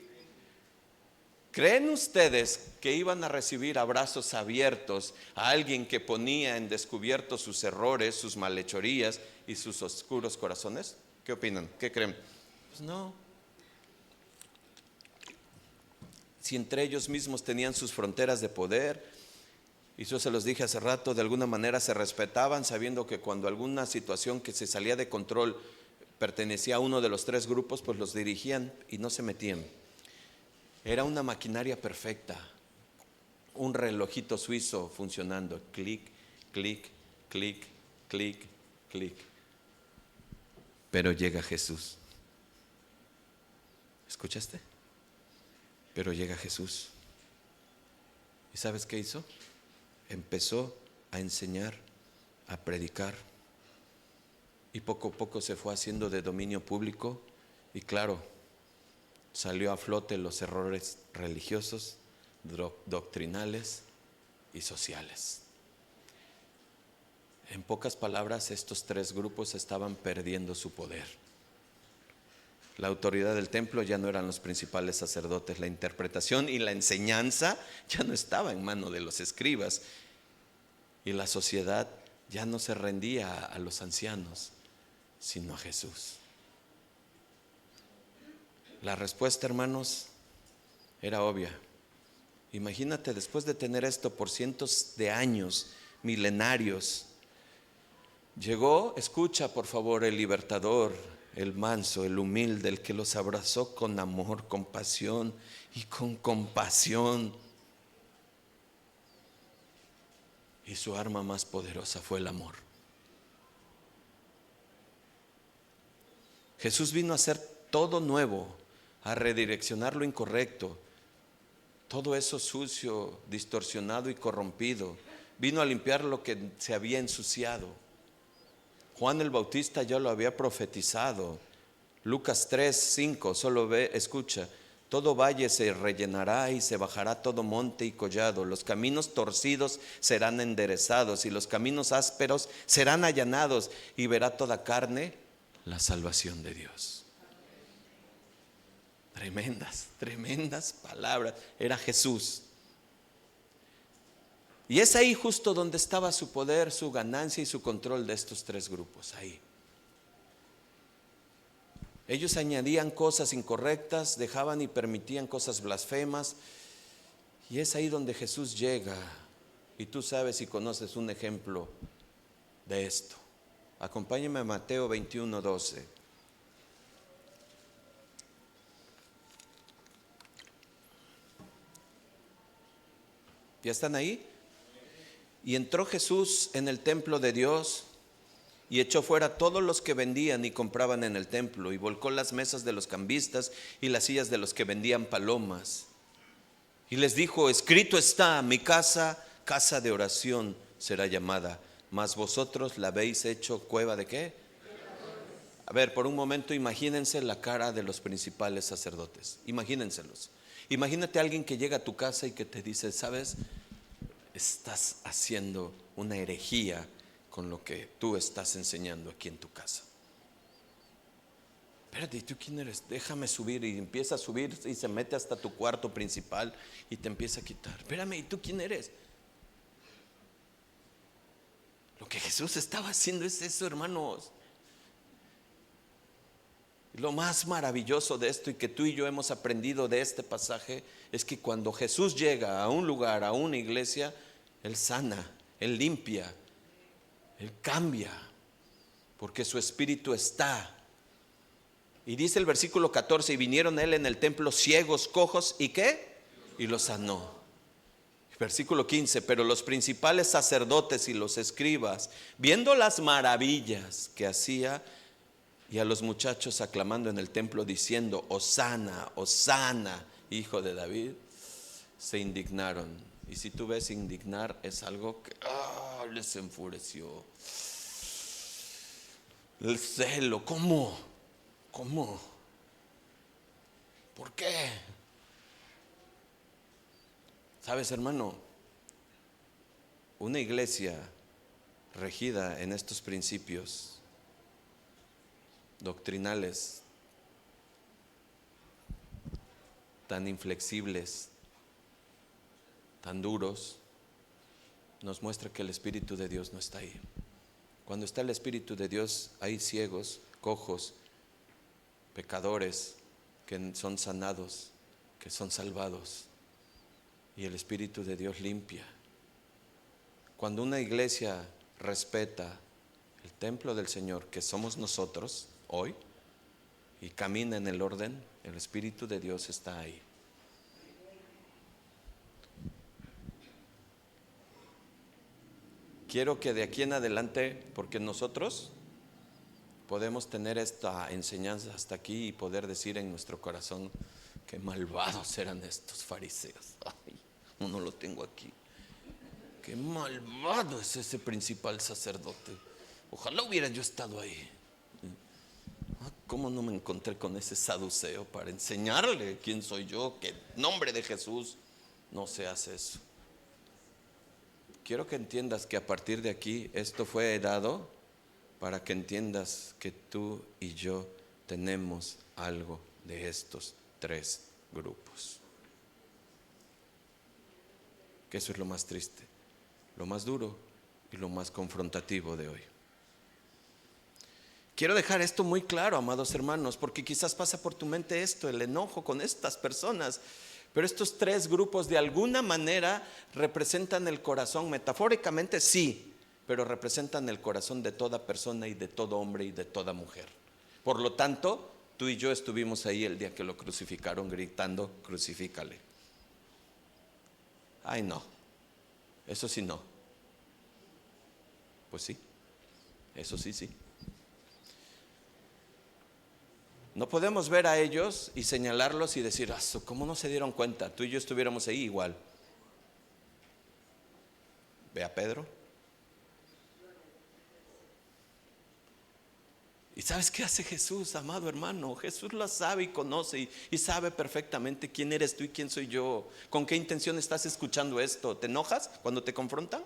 ¿Creen ustedes que iban a recibir a brazos abiertos a alguien que ponía en descubierto sus errores, sus malhechorías y sus oscuros corazones? ¿Qué opinan? ¿Qué creen? Pues no. Si entre ellos mismos tenían sus fronteras de poder, y yo se los dije hace rato, de alguna manera se respetaban, sabiendo que cuando alguna situación que se salía de control pertenecía a uno de los tres grupos, pues los dirigían y no se metían. Era una maquinaria perfecta, un relojito suizo funcionando, clic, clic, clic, clic, clic. Pero llega Jesús. ¿Escuchaste? Pero llega Jesús. ¿Y sabes qué hizo? Empezó a enseñar, a predicar. Y poco a poco se fue haciendo de dominio público. Y claro, salió a flote los errores religiosos, doctrinales y sociales. En pocas palabras, estos tres grupos estaban perdiendo su poder. La autoridad del templo ya no eran los principales sacerdotes, la interpretación y la enseñanza ya no estaba en manos de los escribas, y la sociedad ya no se rendía a los ancianos, sino a Jesús. La respuesta, hermanos, era obvia. Imagínate, después de tener esto por cientos de años, milenarios, llegó, escucha por favor, el libertador, el manso, el humilde, el que los abrazó con amor, con pasión y con compasión. Y su arma más poderosa fue el amor. Jesús vino a hacer todo nuevo, a redireccionar lo incorrecto, todo eso sucio, distorsionado y corrompido. Vino a limpiar lo que se había ensuciado. Juan el Bautista ya lo había profetizado. Lucas 3:5, solo ve, escucha: todo valle se rellenará y se bajará todo monte y collado. Los caminos torcidos serán enderezados y los caminos ásperos serán allanados, y verá toda carne la salvación de Dios. Tremendas palabras. Era Jesús. Y es ahí justo donde estaba su poder, su ganancia y su control de estos tres grupos. Ahí. Ellos añadían cosas incorrectas, dejaban y permitían cosas blasfemas. Y es ahí donde Jesús llega. Y tú sabes y conoces un ejemplo de esto. Acompáñame a Mateo 21:12. ¿Ya están ahí? Y entró Jesús en el templo de Dios y echó fuera todos los que vendían y compraban en el templo, y volcó las mesas de los cambistas y las sillas de los que vendían palomas. Y les dijo: escrito está, mi casa, casa de oración será llamada, mas vosotros la habéis hecho cueva de ¿qué? A ver, por un momento imagínense la cara de los principales sacerdotes. Imagínenselos. Imagínate a alguien que llega a tu casa y que te dice, ¿sabes? Estás haciendo una herejía con lo que tú estás enseñando aquí en tu casa. Espérate, ¿y tú quién eres? Déjame subir. Y empieza a subir y se mete hasta tu cuarto principal y te empieza a quitar. Espérame, ¿y tú quién eres? Lo que Jesús estaba haciendo es eso, hermanos. Lo más maravilloso de esto y que tú y yo hemos aprendido de este pasaje es que cuando Jesús llega a un lugar, a una iglesia, Él sana, Él limpia, Él cambia, porque su espíritu está. Y dice el versículo 14, y vinieron a Él en el templo ciegos, cojos, ¿y qué? Y los sanó. Versículo 15, pero los principales sacerdotes y los escribas, viendo las maravillas que hacía, y a los muchachos aclamando en el templo diciendo, Hosana, Hosana, hijo de David, se indignaron. Y si tú ves indignar, es algo que les enfureció. El celo, ¿cómo? ¿Por qué? ¿Sabes, hermano? Una iglesia regida en estos principios doctrinales tan inflexibles, tan duros, nos muestra que el Espíritu de Dios no está ahí. Cuando está el Espíritu de Dios, hay ciegos, cojos, pecadores que son sanados, que son salvados, y el Espíritu de Dios limpia. Cuando una iglesia respeta el templo del Señor, que somos nosotros hoy, y camina en el orden, el Espíritu de Dios está ahí. Quiero que de aquí en adelante, porque nosotros podemos tener esta enseñanza hasta aquí y poder decir en nuestro corazón, qué malvados eran estos fariseos. Ay, no lo tengo aquí. Qué malvado es ese principal sacerdote. Ojalá hubiera yo estado ahí. ¿Cómo no me encontré con ese saduceo para enseñarle quién soy yo? Que en nombre de Jesús no se hace eso. Quiero que entiendas que a partir de aquí esto fue dado para que entiendas que tú y yo tenemos algo de estos tres grupos. Que eso es lo más triste, lo más duro y lo más confrontativo de hoy. Quiero dejar esto muy claro, amados hermanos, porque quizás pasa por tu mente esto, el enojo con estas personas. Pero estos tres grupos de alguna manera representan el corazón, metafóricamente sí, pero representan el corazón de toda persona y de todo hombre y de toda mujer. Por lo tanto, tú y yo estuvimos ahí el día que lo crucificaron gritando, crucifícale. Ay, no, eso sí no. Pues sí, eso sí. No podemos ver a ellos y señalarlos y decir, ¿cómo no se dieron cuenta? Tú y yo estuviéramos ahí igual. Ve a Pedro. ¿Y sabes qué hace Jesús, amado hermano? Jesús lo sabe y conoce y sabe perfectamente quién eres tú y quién soy yo. ¿Con qué intención estás escuchando esto? ¿Te enojas cuando te confrontan?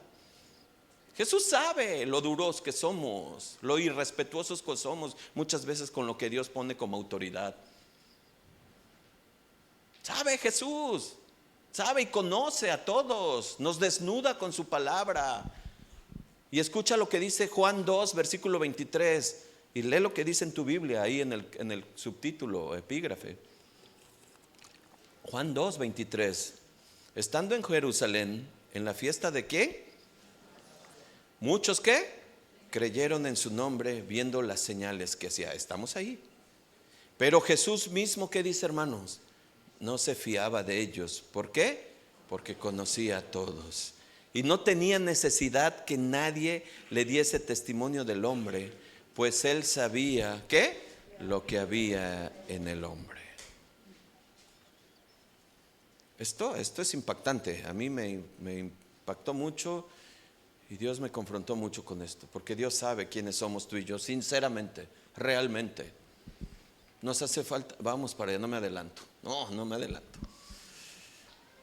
Jesús sabe lo duros que somos, lo irrespetuosos que somos muchas veces con lo que Dios pone como autoridad. Sabe Jesús, sabe y conoce a todos, nos desnuda con su palabra. Y escucha lo que dice Juan 2, versículo 23, y lee lo que dice en tu Biblia, ahí en el subtítulo, epígrafe. Juan 2, 23. Estando en Jerusalén, en la fiesta de ¿qué? Muchos que creyeron en su nombre viendo las señales que hacía. Estamos ahí. Pero Jesús mismo, ¿qué dice, hermanos? No se fiaba de ellos. ¿Por qué? Porque conocía a todos. Y no tenía necesidad que nadie le diese testimonio del hombre, pues él sabía ¿qué? Lo que había en el hombre. Esto es impactante. A mí me impactó mucho. Y Dios me confrontó mucho con esto, porque Dios sabe quiénes somos tú y yo, sinceramente. realmente. Nos hace falta, vamos para allá, no me adelanto. No me adelanto.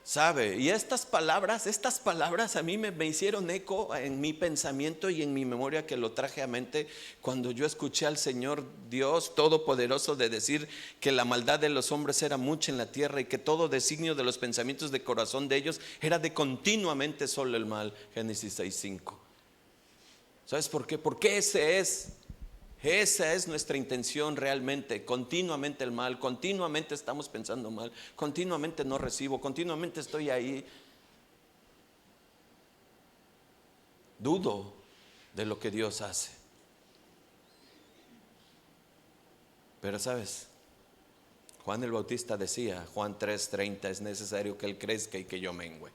¿Sabe? Y estas palabras a mí me hicieron eco en mi pensamiento y en mi memoria, que lo traje a mente cuando yo escuché al Señor Dios Todopoderoso de decir que la maldad de los hombres era mucha en la tierra y que todo designio de los pensamientos de corazón de ellos era de continuamente solo el mal. Génesis 6:5. ¿Sabes por qué? Porque esa es nuestra intención realmente, continuamente el mal, continuamente estamos pensando mal, continuamente no recibo, continuamente estoy ahí. Dudo de lo que Dios hace. Pero sabes, Juan el Bautista decía, Juan 3:30, es necesario que Él crezca y que yo mengüe.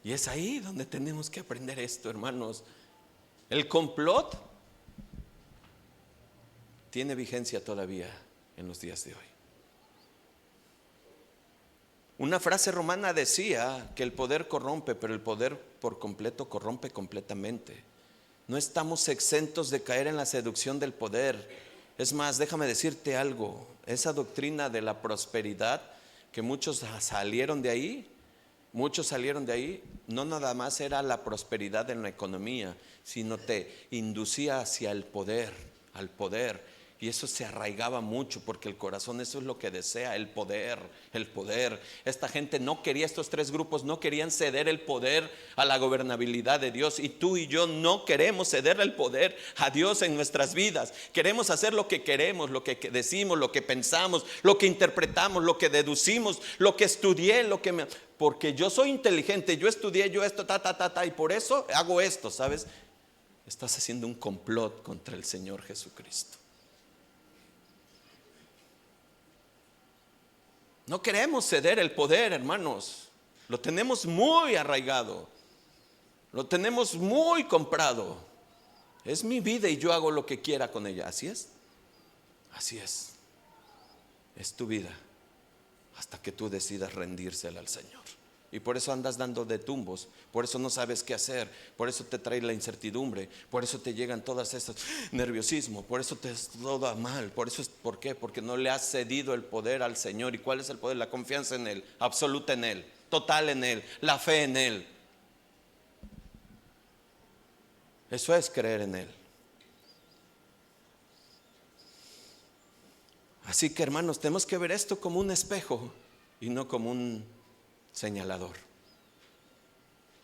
Y es ahí donde tenemos que aprender esto, hermanos. El complot tiene vigencia todavía en los días de hoy. Una frase romana decía que el poder corrompe, pero el poder por completo corrompe completamente. No estamos exentos de caer en la seducción del poder. Es más, déjame decirte algo, esa doctrina de la prosperidad, que muchos salieron de ahí, no nada más era la prosperidad en la economía, sino te inducía hacia el poder, al poder. Y eso se arraigaba mucho, porque el corazón eso es lo que desea, el poder, el poder. Esta gente no quería, estos tres grupos no querían ceder el poder a la gobernabilidad de Dios. Y tú y yo no queremos ceder el poder a Dios en nuestras vidas. Queremos hacer lo que queremos, lo que decimos, lo que pensamos, lo que interpretamos, lo que deducimos, lo que estudié, porque yo soy inteligente, yo estudié, yo esto, y por eso hago esto, ¿sabes? Estás haciendo un complot contra el Señor Jesucristo. No queremos ceder el poder, hermanos. Lo tenemos muy arraigado. Lo tenemos muy comprado. Es mi vida y yo hago lo que quiera con ella. Así es. Así es. Es tu vida hasta que tú decidas rendírsela al Señor. Y por eso andas dando de tumbos, por eso no sabes qué hacer, por eso te trae la incertidumbre, por eso te llegan todas esas nerviosismo, por eso te todo mal, ¿por qué? Porque no le has cedido el poder al Señor. ¿Y cuál es el poder? La confianza en Él, absoluta en Él, total en Él, la fe en Él. Eso es creer en Él. Así que, hermanos, tenemos que ver esto como un espejo y no como un señalador.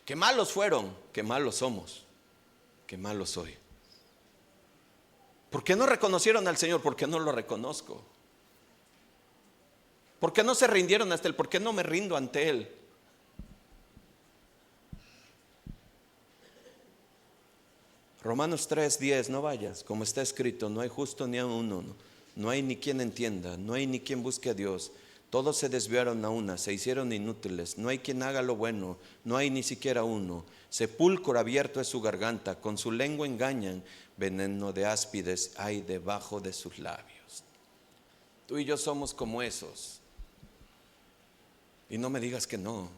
Qué malos fueron, qué malos somos, qué malos soy. ¿Por qué no reconocieron al Señor? ¿Por qué no lo reconozco? ¿Por qué no se rindieron hasta Él? ¿Por qué no me rindo ante Él? Romanos 3:10, no vayas, como está escrito, no hay justo ni a uno, no hay ni quien entienda, no hay ni quien busque a Dios. Todos se desviaron a una, se hicieron inútiles, no hay quien haga lo bueno, no hay ni siquiera uno. Sepulcro abierto es su garganta, con su lengua engañan, veneno de áspides hay debajo de sus labios. Tú y yo somos como esos. Y no me digas que no,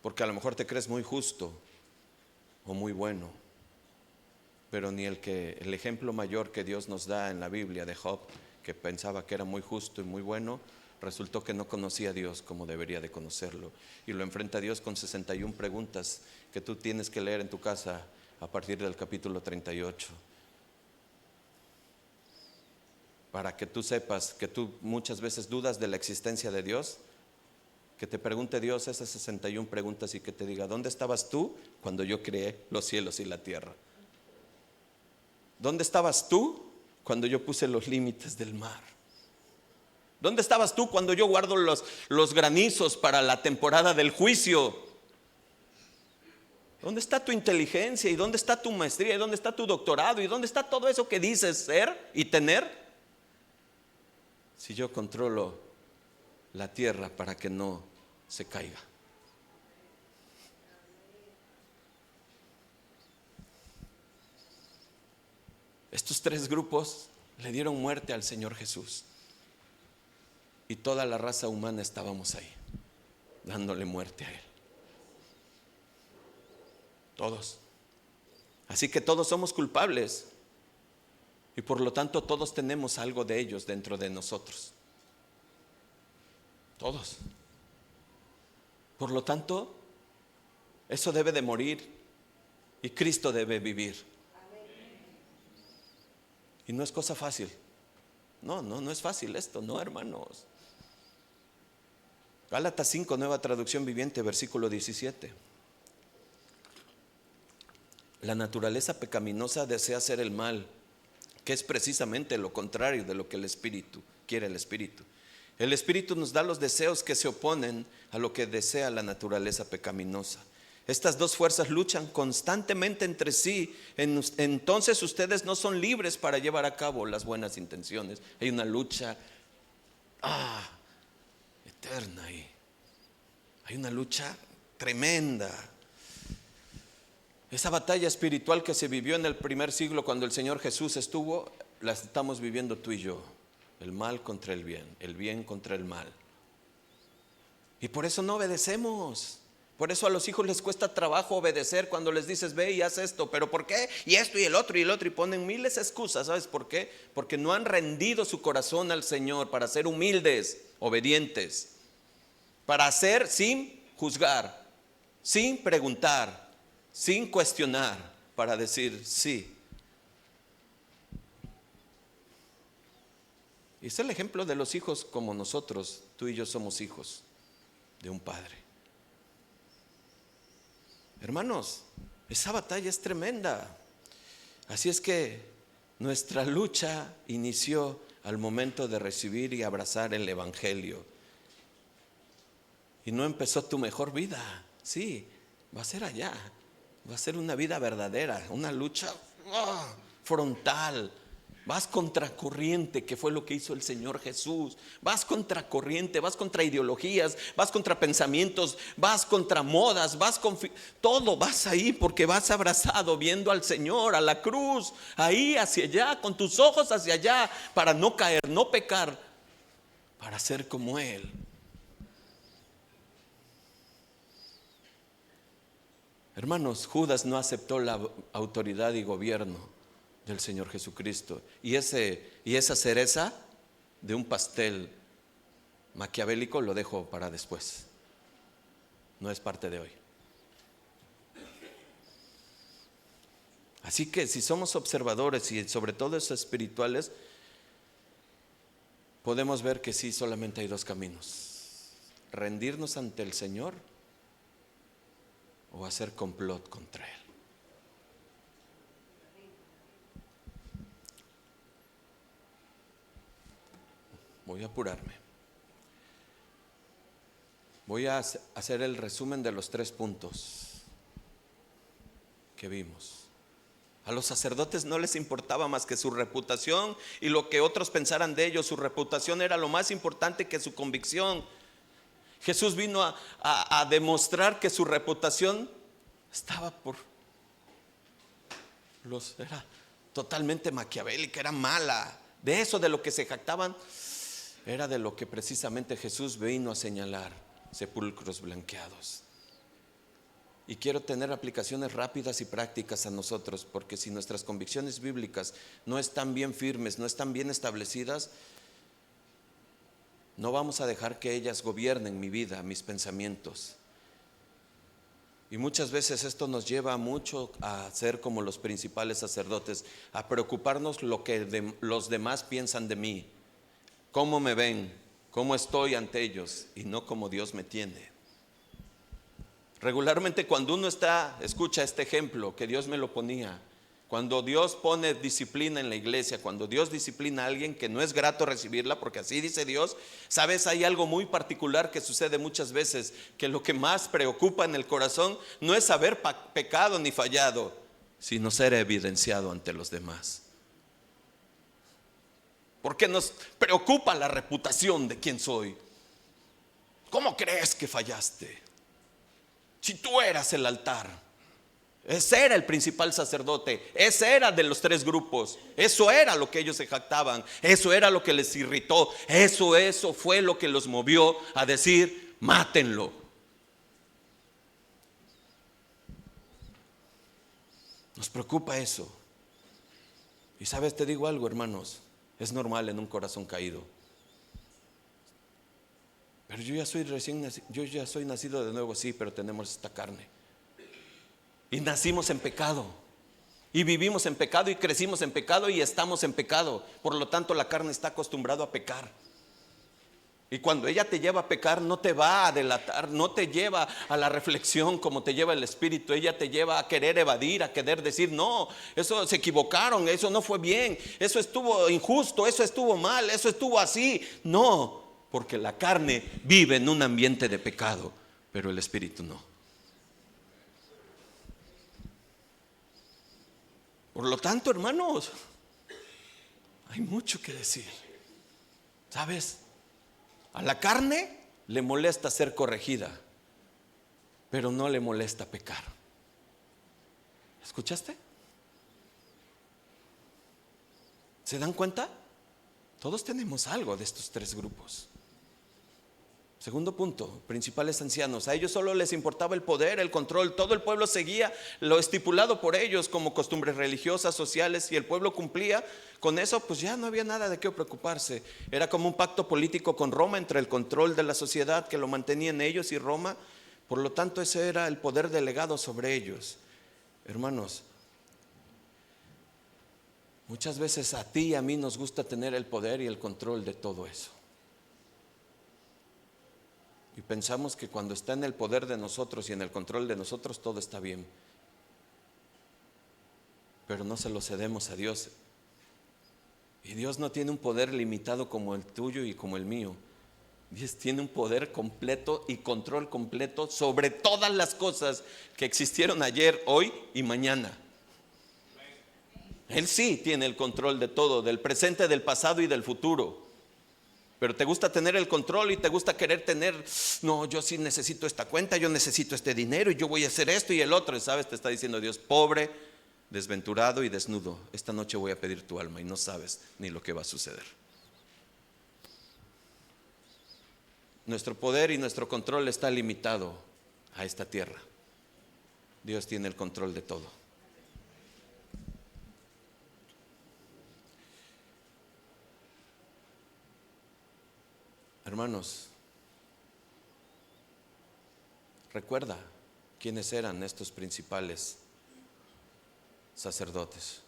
porque a lo mejor te crees muy justo o muy bueno, pero ni el ejemplo mayor que Dios nos da en la Biblia de Job, que pensaba que era muy justo y muy bueno, resultó que no conocía a Dios como debería de conocerlo, y lo enfrenta a Dios con 61 preguntas que tú tienes que leer en tu casa a partir del capítulo 38, para que tú sepas que tú muchas veces dudas de la existencia de Dios. Que te pregunte Dios esas 61 preguntas y que te diga: ¿dónde estabas tú cuando yo creé los cielos y la tierra? ¿Dónde estabas tú cuando yo puse los límites del mar? ¿Dónde estabas tú cuando yo guardo los granizos para la temporada del juicio? ¿Dónde está tu inteligencia? ¿Y dónde está tu maestría? ¿Y dónde está tu doctorado? ¿Y dónde está todo eso que dices ser y tener? Si yo controlo la tierra para que no se caiga. Estos tres grupos le dieron muerte al Señor Jesús, y toda la raza humana estábamos ahí, dándole muerte a Él. Todos. Así que todos somos culpables. Y por lo tanto todos tenemos algo de ellos dentro de nosotros. Todos. Por lo tanto, eso debe de morir y Cristo debe vivir. Y no es cosa fácil. No es fácil esto, no, hermanos. Gálatas 5, Nueva Traducción Viviente, versículo 17. La naturaleza pecaminosa desea hacer el mal, que es precisamente lo contrario de lo que el Espíritu quiere. El Espíritu nos da los deseos que se oponen a lo que desea la naturaleza pecaminosa. Estas dos fuerzas luchan constantemente entre sí. Entonces ustedes no son libres para llevar a cabo las buenas intenciones. Hay una lucha eterna ahí. Hay una lucha tremenda. Esa batalla espiritual que se vivió en el primer siglo cuando el Señor Jesús estuvo, la estamos viviendo tú y yo. El mal contra el bien contra el mal. Y por eso no obedecemos. Por eso a los hijos les cuesta trabajo obedecer cuando les dices ve y haz esto. ¿Pero por qué? Y esto y el otro y ponen miles de excusas. ¿Sabes por qué? Porque no han rendido su corazón al Señor para ser humildes, obedientes. Para hacer sin juzgar, sin preguntar, sin cuestionar, para decir sí. Y es el ejemplo de los hijos como nosotros. Tú y yo somos hijos de un padre. Hermanos, esa batalla es tremenda. Así es que nuestra lucha inició al momento de recibir y abrazar el Evangelio. Y no empezó tu mejor vida. Sí, va a ser allá. Va a ser una vida verdadera, una lucha frontal. Vas contra corriente, que fue lo que hizo el Señor Jesús. Vas contra corriente, vas contra ideologías, vas contra pensamientos, vas contra modas, todo vas ahí porque vas abrazado viendo al Señor, a la cruz, ahí hacia allá, con tus ojos hacia allá, para no caer, no pecar, para ser como Él. Hermanos, Judas no aceptó la autoridad y gobierno del Señor Jesucristo. Y esa cereza de un pastel maquiavélico lo dejo para después. No es parte de hoy. Así que si somos observadores y sobre todo espirituales, podemos ver que sí, solamente hay dos caminos: rendirnos ante el Señor o hacer complot contra Él. Voy a apurarme. Voy a hacer el resumen de los 3 puntos que vimos. A los sacerdotes no les importaba más que su reputación y lo que otros pensaran de ellos. Su reputación era lo más importante que su convicción. Jesús vino a demostrar que su reputación estaba era totalmente maquiavélica, era mala. De eso de lo que se jactaban, era de lo que precisamente Jesús vino a señalar: sepulcros blanqueados. Y quiero tener aplicaciones rápidas y prácticas a nosotros, porque si nuestras convicciones bíblicas no están bien firmes, no están bien establecidas, no vamos a dejar que ellas gobiernen mi vida, mis pensamientos. Y muchas veces esto nos lleva mucho a ser como los principales sacerdotes, a preocuparnos lo que los demás piensan de mí, cómo me ven, cómo estoy ante ellos, y no como Dios me tiene. Regularmente cuando uno escucha este ejemplo que Dios me lo ponía, cuando Dios pone disciplina en la iglesia, cuando Dios disciplina a alguien que no es grato recibirla, porque así dice Dios, sabes, hay algo muy particular que sucede muchas veces, que lo que más preocupa en el corazón no es haber pecado ni fallado, sino ser evidenciado ante los demás. Porque nos preocupa la reputación de quién soy. ¿Cómo crees que fallaste? Si tú eras el altar, ese era el principal sacerdote, ese era de los 3 grupos, eso era lo que ellos se jactaban, eso era lo que les irritó, eso fue lo que los movió a decir: mátenlo. Nos preocupa eso. Y sabes, te digo algo, hermanos, es normal en un corazón caído. Pero yo ya soy nacido de nuevo, sí, pero tenemos esta carne. Y nacimos en pecado. Y vivimos en pecado y crecimos en pecado y estamos en pecado. Por lo tanto, la carne está acostumbrada a pecar. Y cuando ella te lleva a pecar, no te va a delatar, no te lleva a la reflexión como te lleva el Espíritu. Ella te lleva a querer evadir, a querer decir, no, eso se equivocaron, eso no fue bien, eso estuvo injusto, eso estuvo mal, eso estuvo así. No, porque la carne vive en un ambiente de pecado, pero el Espíritu no. Por lo tanto, hermanos, hay mucho que decir. ¿Sabes? A la carne le molesta ser corregida, pero no le molesta pecar. ¿Escuchaste? ¿Se dan cuenta? Todos tenemos algo de estos tres grupos. Segundo punto, principales ancianos. A ellos solo les importaba el poder, el control. Todo el pueblo seguía lo estipulado por ellos como costumbres religiosas, sociales, y el pueblo cumplía con eso, pues ya no había nada de qué preocuparse. Era como un pacto político con Roma entre el control de la sociedad que lo mantenían ellos y Roma. Por lo tanto, ese era el poder delegado sobre ellos. Hermanos, muchas veces a ti y a mí nos gusta tener el poder y el control de todo eso. Y pensamos que cuando está en el poder de nosotros y en el control de nosotros, todo está bien. Pero no se lo cedemos a Dios. Y Dios no tiene un poder limitado como el tuyo y como el mío. Dios tiene un poder completo y control completo sobre todas las cosas que existieron ayer, hoy y mañana. Él sí tiene el control de todo, del presente, del pasado y del futuro. Pero te gusta tener el control y te gusta querer tener, no, yo sí necesito esta cuenta, yo necesito este dinero y yo voy a hacer esto y el otro. Y sabes, te está diciendo Dios, pobre, desventurado y desnudo, esta noche voy a pedir tu alma y no sabes ni lo que va a suceder. Nuestro poder y nuestro control está limitado a esta tierra. Dios tiene el control de todo. Hermanos, recuerda quiénes eran estos principales sacerdotes.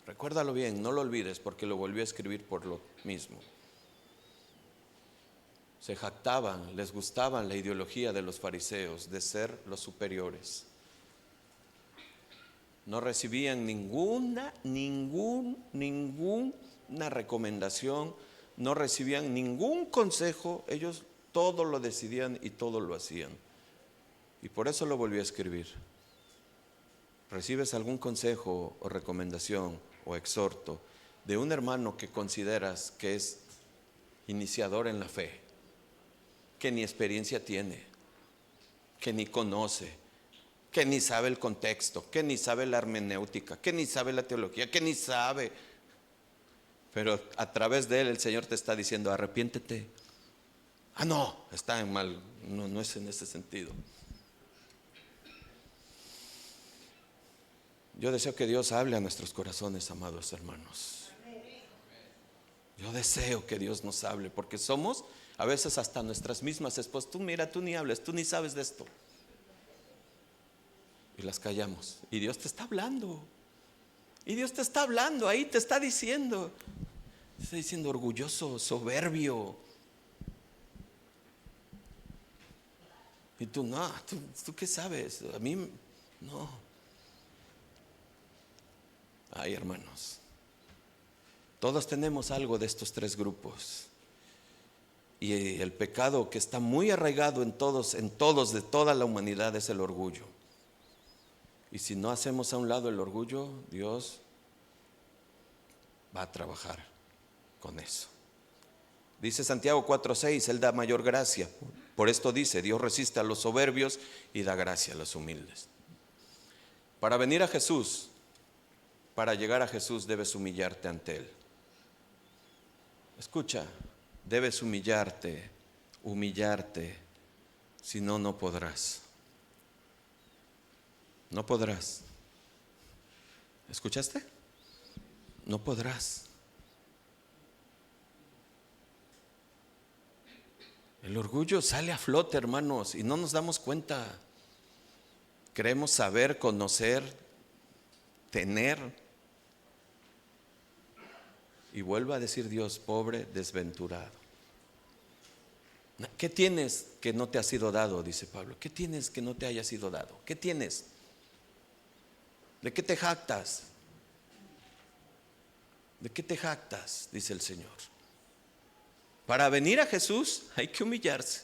Recuérdalo bien, no lo olvides porque lo volvió a escribir por lo mismo. Se jactaban, les gustaba la ideología de los fariseos de ser los superiores. No recibían ninguna recomendación, no recibían ningún consejo, ellos todo lo decidían y todo lo hacían. Y por eso lo volvió a escribir. ¿Recibes algún consejo o recomendación o exhorto de un hermano que consideras que es iniciador en la fe, que ni experiencia tiene, que ni conoce, que ni sabe el contexto, que ni sabe la hermenéutica, que ni sabe la teología, que ni sabe? Pero a través de él el Señor te está diciendo, arrepiéntete. Ah, no, está en mal. No es en ese sentido. Yo deseo que Dios hable a nuestros corazones, amados hermanos. Yo deseo que Dios nos hable, porque somos a veces hasta nuestras mismas esposas. Tú mira, tú ni hables, tú ni sabes de esto. Y las callamos. Y Dios te está hablando. Y Dios te está hablando, ahí te está diciendo. Te está diciendo orgulloso, soberbio. Y tú, no, ¿tú qué sabes? A mí, no. Ay, hermanos, todos tenemos algo de estos tres grupos. Y el pecado que está muy arraigado en todos de toda la humanidad es el orgullo. Y si no hacemos a un lado el orgullo, Dios va a trabajar con eso. Dice Santiago 4:6, Él da mayor gracia. Por esto dice, Dios resiste a los soberbios y da gracia a los humildes. Para venir a Jesús, para llegar a Jesús debes humillarte ante Él. Escucha, debes humillarte, si no, no podrás. No podrás. ¿Escuchaste? no podrás. El orgullo sale a flote, hermanos, y no nos damos cuenta. Queremos saber, conocer, tener. Y vuelve a decir Dios, pobre, desventurado. ¿Qué tienes que no te ha sido dado? Dice Pablo. ¿Qué tienes que no te haya sido dado? ¿Qué tienes? ¿De qué te jactas? ¿De qué te jactas? Dice el Señor. Para venir a Jesús hay que humillarse.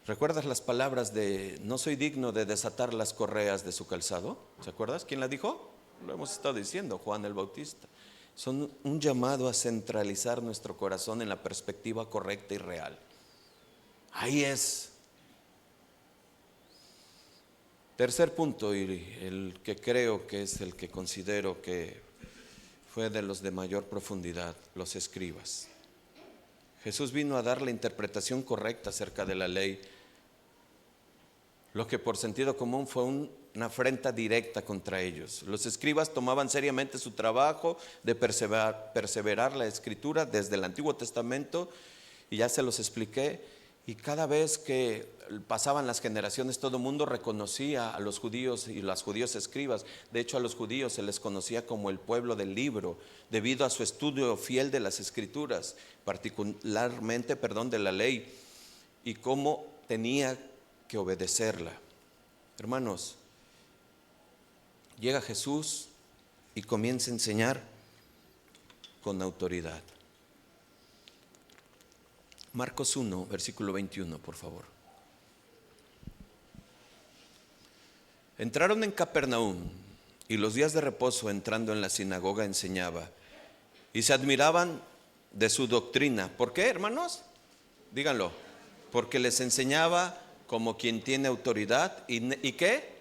¿Recuerdas las palabras de no soy digno de desatar las correas de su calzado? ¿Se acuerdas? ¿Quién la dijo? Lo hemos estado diciendo, Juan el Bautista. Son un llamado a centralizar nuestro corazón en la perspectiva correcta y real. Ahí es. Tercer punto, y el que creo que es el que considero que fue de los de mayor profundidad, los escribas. Jesús vino a dar la interpretación correcta acerca de la ley, lo que por sentido común fue una afrenta directa contra ellos. Los escribas tomaban seriamente su trabajo de perseverar la escritura desde el Antiguo Testamento, y ya se los expliqué. Y cada vez que pasaban las generaciones, todo el mundo reconocía a los judíos y los judíos escribas. De hecho, a los judíos se les conocía como el pueblo del libro, debido a su estudio fiel de las escrituras, particularmente, de la ley, y cómo tenía que obedecerla. Hermanos, llega Jesús y comienza a enseñar con autoridad. Marcos 1, versículo 21, por favor. Entraron en Capernaum, y los días de reposo, entrando en la sinagoga, enseñaba, y se admiraban de su doctrina. ¿Por qué, hermanos? Díganlo. Porque les enseñaba como quien tiene autoridad. ¿Y qué?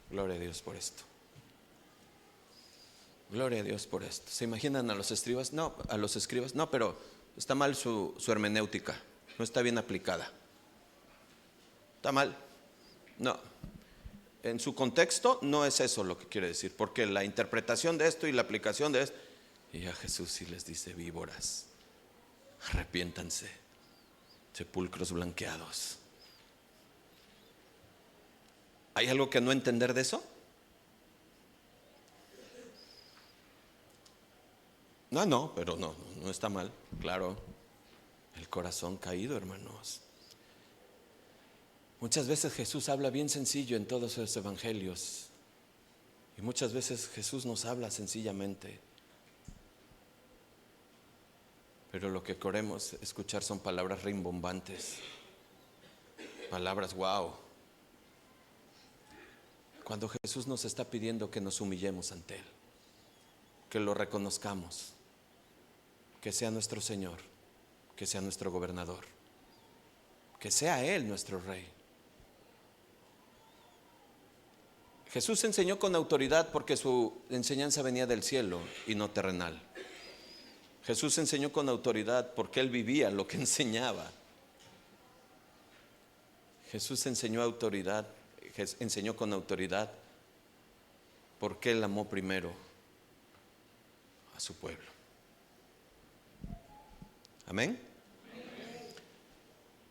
Gloria a Dios por esto. Gloria a Dios por esto. ¿Se imaginan a los escribas? No, a los escribas. No, pero está mal su hermenéutica. No está bien aplicada. ¿Está mal? No. En su contexto no es eso lo que quiere decir. Porque la interpretación de esto y la aplicación de esto. Y a Jesús sí les dice: víboras, arrepiéntanse, sepulcros blanqueados. ¿Hay algo que no entender de eso? No, pero no está mal, claro. El corazón caído, hermanos. Muchas veces Jesús habla bien sencillo en todos los evangelios, y muchas veces Jesús nos habla sencillamente, pero lo que queremos escuchar son palabras rimbombantes, palabras wow. Cuando Jesús nos está pidiendo que nos humillemos ante Él, que lo reconozcamos, que sea nuestro Señor, que sea nuestro gobernador, que sea Él nuestro Rey. Jesús enseñó con autoridad porque su enseñanza venía del cielo y no terrenal. Jesús enseñó con autoridad porque Él vivía lo que enseñaba. Jesús enseñó con autoridad porque Él amó primero a su pueblo. Amén.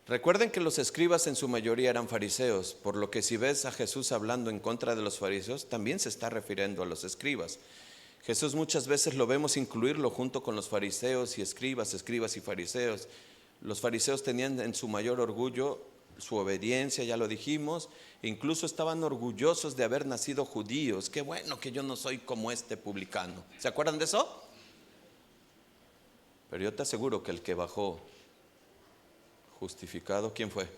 Recuerden que los escribas en su mayoría eran fariseos, por lo que si ves a Jesús hablando en contra de los fariseos, también se está refiriendo a los escribas. Jesús muchas veces lo vemos incluirlo junto con los fariseos y escribas y fariseos. Los fariseos tenían en su mayor orgullo su obediencia, ya lo dijimos, incluso estaban orgullosos de haber nacido judíos. Qué bueno que yo no soy como este publicano. ¿Se acuerdan de eso? Pero yo te aseguro que el que bajó justificado, ¿quién fue?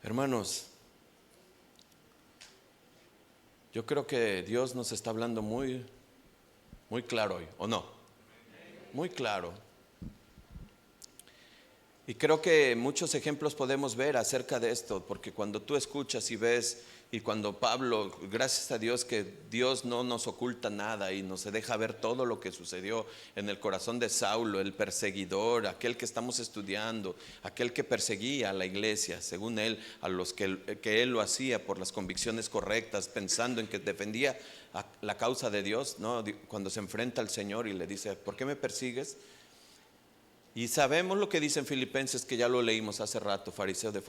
Hermanos, yo creo que Dios nos está hablando muy claro hoy, ¿o no? Muy claro. Y creo que muchos ejemplos podemos ver acerca de esto, porque cuando tú escuchas y ves, y cuando Pablo, gracias a Dios que Dios no nos oculta nada y nos deja ver todo lo que sucedió en el corazón de Saulo, el perseguidor, aquel que estamos estudiando, aquel que perseguía a la iglesia, según él, a los que él lo hacía por las convicciones correctas, pensando en que defendía la causa de Dios, ¿no? Cuando se enfrenta al Señor y le dice, ¿por qué me persigues? Y sabemos lo que dice en Filipenses, que ya lo leímos hace rato, fariseo de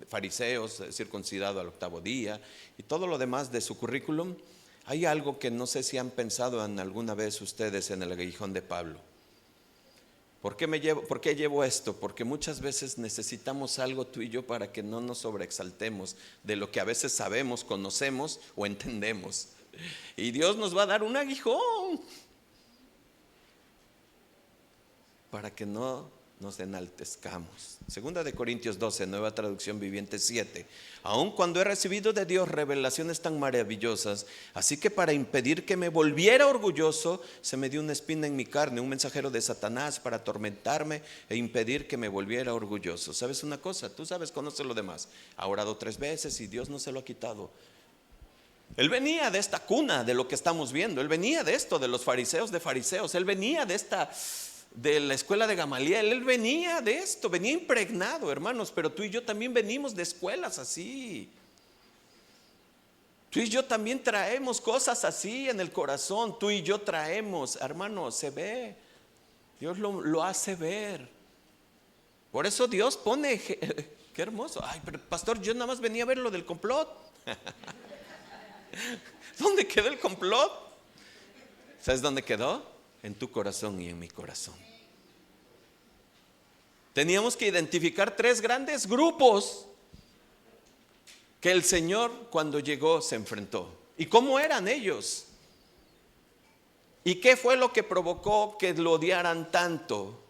fariseos, circuncidado al 8º día y todo lo demás de su currículum. Hay algo que no sé si han pensado en alguna vez ustedes en el aguijón de Pablo. ¿Por qué llevo esto? Porque muchas veces necesitamos algo tú y yo para que no nos sobreexaltemos de lo que a veces sabemos, conocemos o entendemos. Y Dios nos va a dar un aguijón para que no nos enaltezcamos. Segunda de Corintios 12, nueva traducción viviente 7. Aun cuando he recibido de Dios revelaciones tan maravillosas, así que para impedir que me volviera orgulloso, se me dio una espina en mi carne, un mensajero de Satanás para atormentarme e impedir que me volviera orgulloso. ¿Sabes una cosa? Tú sabes, conoces lo demás. Ha orado 3 veces y Dios no se lo ha quitado. Él venía de esta cuna de lo que estamos viendo. Él venía de esto, de los fariseos de fariseos. Él venía de la escuela de Gamaliel. Él venía de esto, venía impregnado, hermanos. Pero tú y yo también venimos de escuelas así. Tú y yo también traemos cosas así en el corazón. Tú y yo traemos, hermanos, se ve. Dios lo hace ver. Por eso Dios pone, qué hermoso. Ay, pero pastor, yo nada más venía a ver lo del complot. ¿Dónde quedó el complot? ¿Sabes dónde quedó? En tu corazón y en mi corazón. Teníamos que identificar 3 grandes grupos que el Señor cuando llegó se enfrentó. ¿Y cómo eran ellos? ¿Y qué fue lo que provocó que lo odiaran tanto?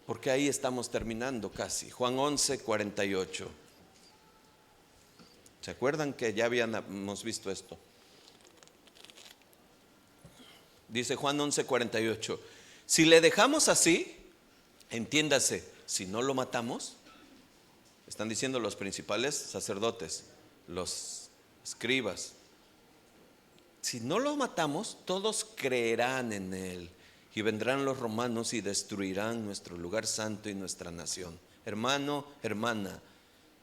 Porque ahí estamos terminando casi. Juan 11, 48. ¿Se acuerdan que ya habíamos visto esto? Dice Juan 11, 48. Si le dejamos así, entiéndase, si no lo matamos, están diciendo los principales sacerdotes, los escribas, si no lo matamos, todos creerán en él y vendrán los romanos y destruirán nuestro lugar santo y nuestra nación. Hermano, hermana,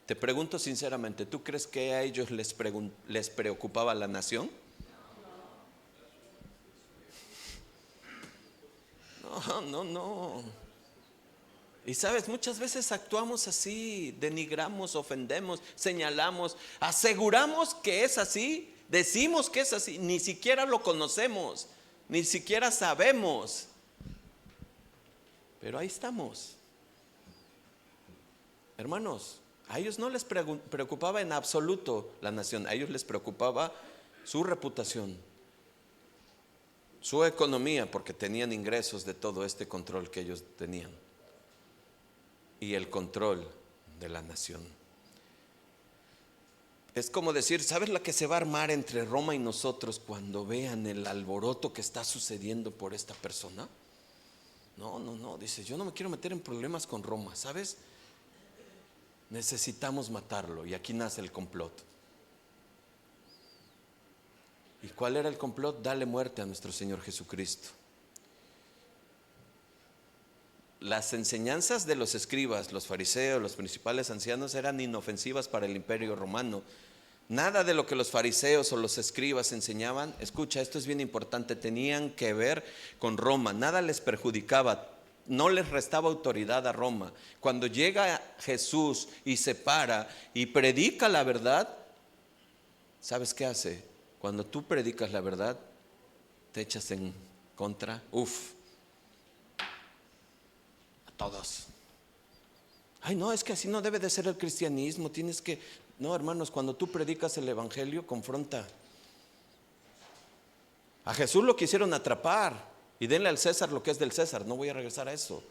te pregunto sinceramente, ¿tú crees que a ellos les preocupaba la nación? No. Y sabes, muchas veces actuamos así, denigramos, ofendemos, señalamos, aseguramos que es así, decimos que es así, ni siquiera lo conocemos, ni siquiera sabemos, pero ahí estamos. Hermanos, a ellos no les preocupaba en absoluto la nación, a ellos les preocupaba su reputación, su economía, porque tenían ingresos de todo este control que ellos tenían, y el control de la nación. Es como decir, ¿sabes la que se va a armar entre Roma y nosotros cuando vean el alboroto que está sucediendo por esta persona? No, dice, yo no me quiero meter en problemas con Roma, ¿sabes? Necesitamos matarlo, y aquí nace el complot. ¿Y cuál era el complot? Darle muerte a nuestro Señor Jesucristo. Las enseñanzas de los escribas, los fariseos, los principales ancianos eran inofensivas para el imperio romano. Nada de lo que los fariseos o los escribas enseñaban, escucha, esto es bien importante, tenían que ver con Roma. Nada les perjudicaba, no les restaba autoridad a Roma. Cuando llega Jesús y se para y predica la verdad, ¿sabes qué hace? Cuando tú predicas la verdad, te echas en contra, a todos. Ay, no, es que así no debe de ser el cristianismo, tienes que... No, hermanos, cuando tú predicas el evangelio, confronta. A Jesús lo quisieron atrapar y denle al César lo que es del César, no voy a regresar a eso.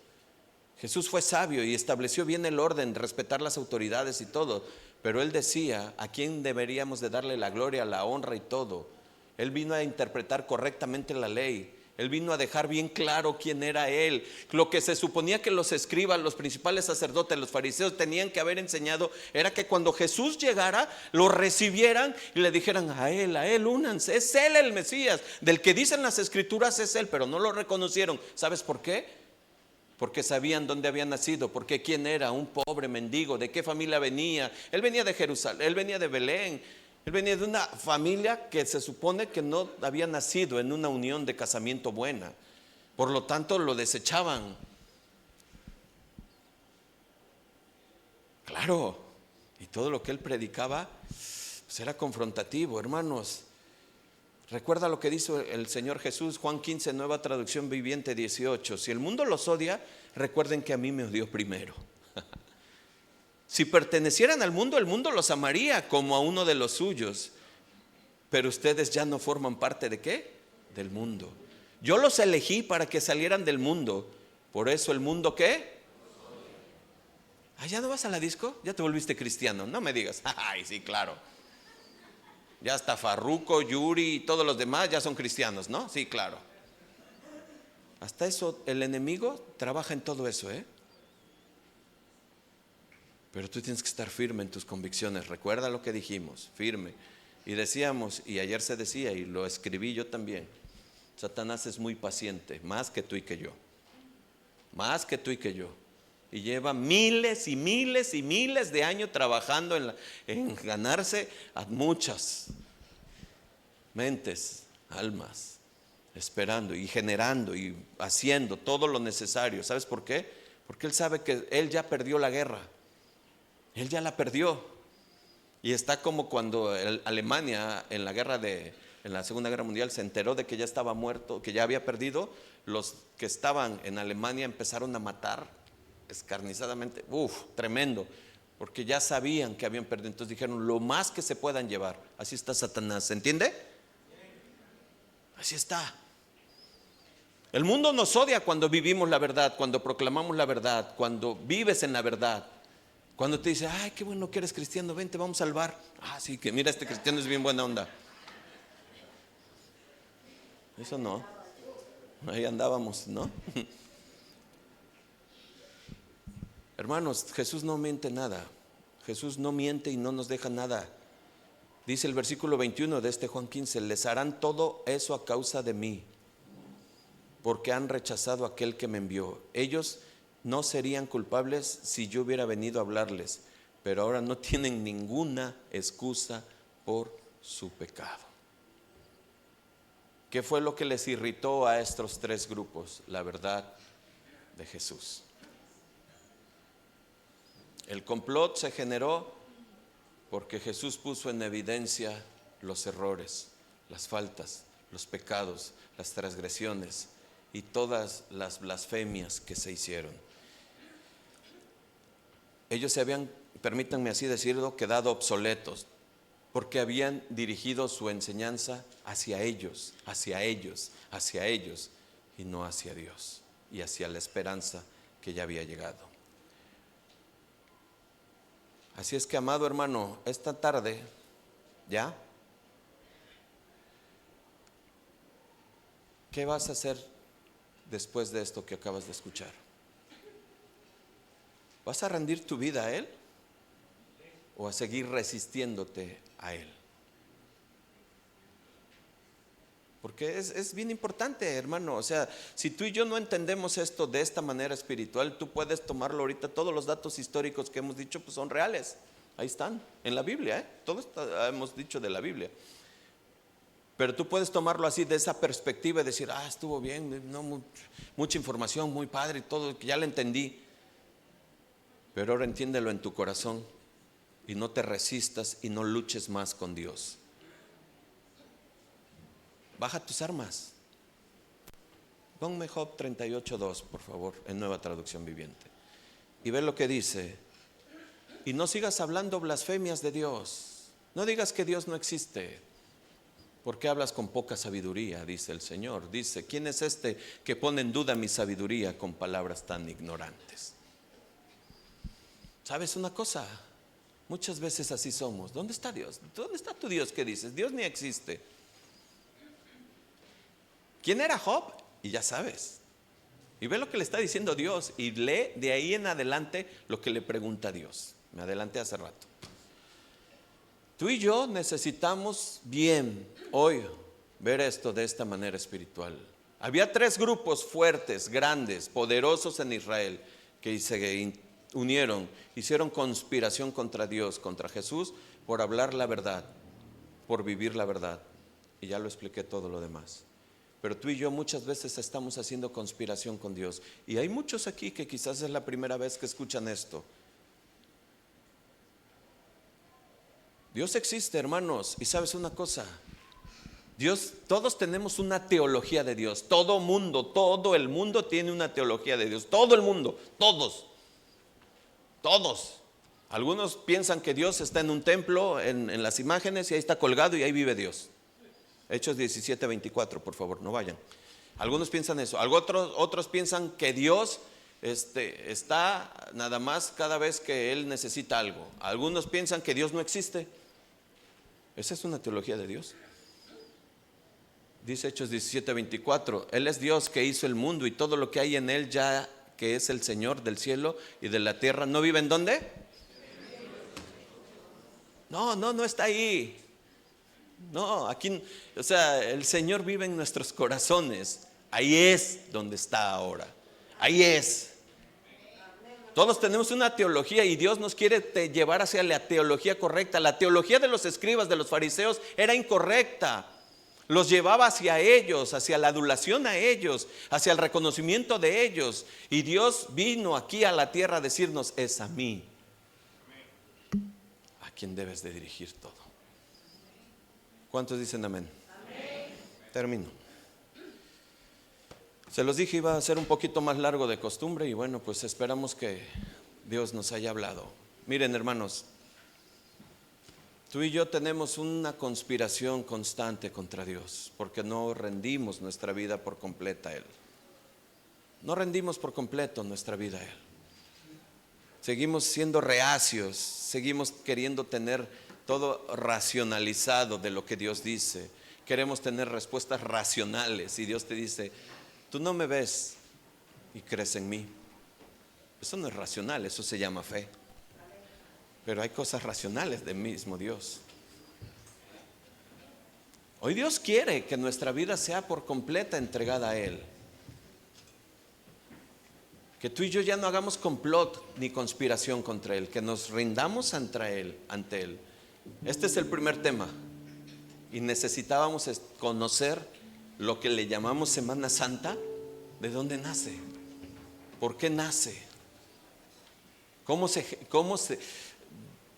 Jesús fue sabio y estableció bien el orden, respetar las autoridades y todo, pero él decía a quién deberíamos de darle la gloria, la honra y todo. Él vino a interpretar correctamente la ley. Él vino a dejar bien claro quién era Él. Lo que se suponía que los escribas, los principales sacerdotes, los fariseos tenían que haber enseñado era que cuando Jesús llegara, lo recibieran y le dijeran: a Él, únanse. Es Él el Mesías. Del que dicen las Escrituras es Él, pero no lo reconocieron. ¿Sabes por qué? Porque sabían dónde había nacido, porque quién era, un pobre mendigo, de qué familia venía. Él venía de Jerusalén, él venía de Belén. Él venía de una familia que se supone que no había nacido en una unión de casamiento buena. Por lo tanto, lo desechaban. Claro, y todo lo que él predicaba pues era confrontativo, hermanos. Recuerda lo que dice el Señor Jesús, Juan 15, Nueva Traducción Viviente 18. Si el mundo los odia, recuerden que a mí me odió primero. Si pertenecieran al mundo, el mundo los amaría como a uno de los suyos. Pero ustedes ya no forman parte ¿de qué? Del mundo. Yo los elegí para que salieran del mundo. Por eso el mundo ¿qué? ¿Ya no vas a la disco? ¿Ya te volviste cristiano? No me digas. Ay, sí, claro. Ya hasta Farruko, Yuri y todos los demás ya son cristianos, ¿no? Sí, claro. Hasta eso, el enemigo trabaja en todo eso, ¿eh? Pero tú tienes que estar firme en tus convicciones. Recuerda lo que dijimos, firme. Y decíamos, y ayer se decía, y lo escribí yo también: Satanás es muy paciente, más que tú y que yo. Más que tú y que yo. Y lleva miles y miles y miles de años trabajando en ganarse a muchas mentes, almas, esperando y generando y haciendo todo lo necesario. ¿Sabes por qué? Porque él sabe que él ya perdió la guerra. Él ya la perdió. Y está como cuando Alemania en la Segunda Guerra Mundial se enteró de que ya estaba muerto, que ya había perdido. Los que estaban en Alemania empezaron a matar escarnizadamente. Tremendo. Porque ya sabían que habían perdido. Entonces dijeron: lo más que se puedan llevar. Así está Satanás, ¿se entiende? Así está. El mundo nos odia cuando vivimos la verdad, cuando proclamamos la verdad, cuando vives en la verdad. Cuando te dice: ay, qué bueno que eres cristiano, vente, vamos al bar. Sí, que mira, este cristiano es bien buena onda. Eso no. Ahí andábamos, ¿no? Hermanos, Jesús no miente nada. Jesús no miente y no nos deja nada. Dice el versículo 21 de este Juan 15: les harán todo eso a causa de mí, porque han rechazado a aquel que me envió. Ellos no serían culpables si yo hubiera venido a hablarles, pero ahora no tienen ninguna excusa por su pecado. ¿Qué fue lo que les irritó a estos tres grupos? La verdad de Jesús. El complot se generó porque Jesús puso en evidencia los errores, las faltas, los pecados, las transgresiones y todas las blasfemias que se hicieron. Ellos se habían, permítanme así decirlo, quedado obsoletos, porque habían dirigido su enseñanza hacia ellos, y no hacia Dios y hacia la esperanza que ya había llegado. Así es que, amado hermano, esta tarde, ¿ya? ¿Qué vas a hacer después de esto que acabas de escuchar? ¿Vas a rendir tu vida a Él o a seguir resistiéndote a Él? Porque es bien importante, hermano. O sea, si tú y yo no entendemos esto de esta manera espiritual, tú puedes tomarlo ahorita. Todos los datos históricos que hemos dicho pues son reales. Ahí están, en la Biblia, todo esto hemos dicho de la Biblia. Pero tú puedes tomarlo así, de esa perspectiva, y decir: estuvo bien, no, mucha información, muy padre y todo, que ya lo entendí. Pero ahora entiéndelo en tu corazón y no te resistas y no luches más con Dios. Baja tus armas. Ponme Job 38:2, por favor, en Nueva Traducción Viviente. Y ve lo que dice. Y no sigas hablando blasfemias de Dios. No digas que Dios no existe, porque hablas con poca sabiduría, dice el Señor. Dice: ¿quién es este que pone en duda mi sabiduría con palabras tan ignorantes? ¿Sabes una cosa? Muchas veces así somos. ¿Dónde está Dios? ¿Dónde está tu Dios que dices? Dios ni existe. ¿Quién era Job? y ya sabes. Y ve lo que le está diciendo Dios y lee de ahí en adelante lo que le pregunta Dios. Me adelanté hace rato. Tú y yo necesitamos bien hoy ver esto de esta manera espiritual. Había 3 grupos fuertes, grandes, poderosos en Israel que se unieron, hicieron conspiración contra Dios, contra Jesús, por hablar la verdad, por vivir la verdad. Y ya lo expliqué todo lo demás. Pero tú y yo muchas veces estamos haciendo conspiración con Dios. Y hay muchos aquí que quizás es la primera vez que escuchan esto. Dios existe, hermanos. Y sabes una cosa, Dios, todos tenemos una teología de Dios. Todo el mundo tiene una teología de Dios. Todo el mundo, todos. Algunos piensan que Dios está en un templo, en las imágenes, y ahí está colgado y ahí vive Dios. Hechos 17:24, por favor, no vayan. Algunos piensan eso. Otros piensan que Dios está nada más cada vez que Él necesita algo. Algunos piensan que Dios no existe. Esa es una teología de Dios. Dice Hechos 17:24, Él es Dios que hizo el mundo y todo lo que hay en él, ya que es el Señor del cielo y de la tierra. ¿No vive en dónde? No está ahí. No, aquí, o sea, el Señor vive en nuestros corazones. Ahí es donde está ahora. Ahí es. Todos tenemos una teología y Dios nos quiere llevar hacia la teología correcta. La teología de los escribas, de los fariseos, era incorrecta. Los llevaba hacia ellos, hacia la adulación a ellos, hacia el reconocimiento de ellos. Y Dios vino aquí a la tierra a decirnos: es a mí a quien debes de dirigir todo. ¿Cuántos dicen amén? Amén. Termino. Se los dije, iba a ser un poquito más largo de costumbre y bueno, pues esperamos que Dios nos haya hablado. Miren, hermanos, tú y yo tenemos una conspiración constante contra Dios porque no rendimos nuestra vida por completa a Él. No rendimos por completo nuestra vida a Él. Seguimos siendo reacios, seguimos queriendo tener todo racionalizado de lo que Dios dice. Queremos tener respuestas racionales y Dios te dice: tú no me ves y crees en mí. Eso no es racional, eso se llama fe. Pero hay cosas racionales del mismo Dios. Hoy Dios quiere que nuestra vida sea por completa entregada a Él. Que tú y yo ya no hagamos complot ni conspiración contra Él, que nos rindamos ante Él. Este es el primer tema. Y necesitábamos conocer lo que le llamamos Semana Santa. ¿De dónde nace? ¿Por qué nace? ¿Cómo se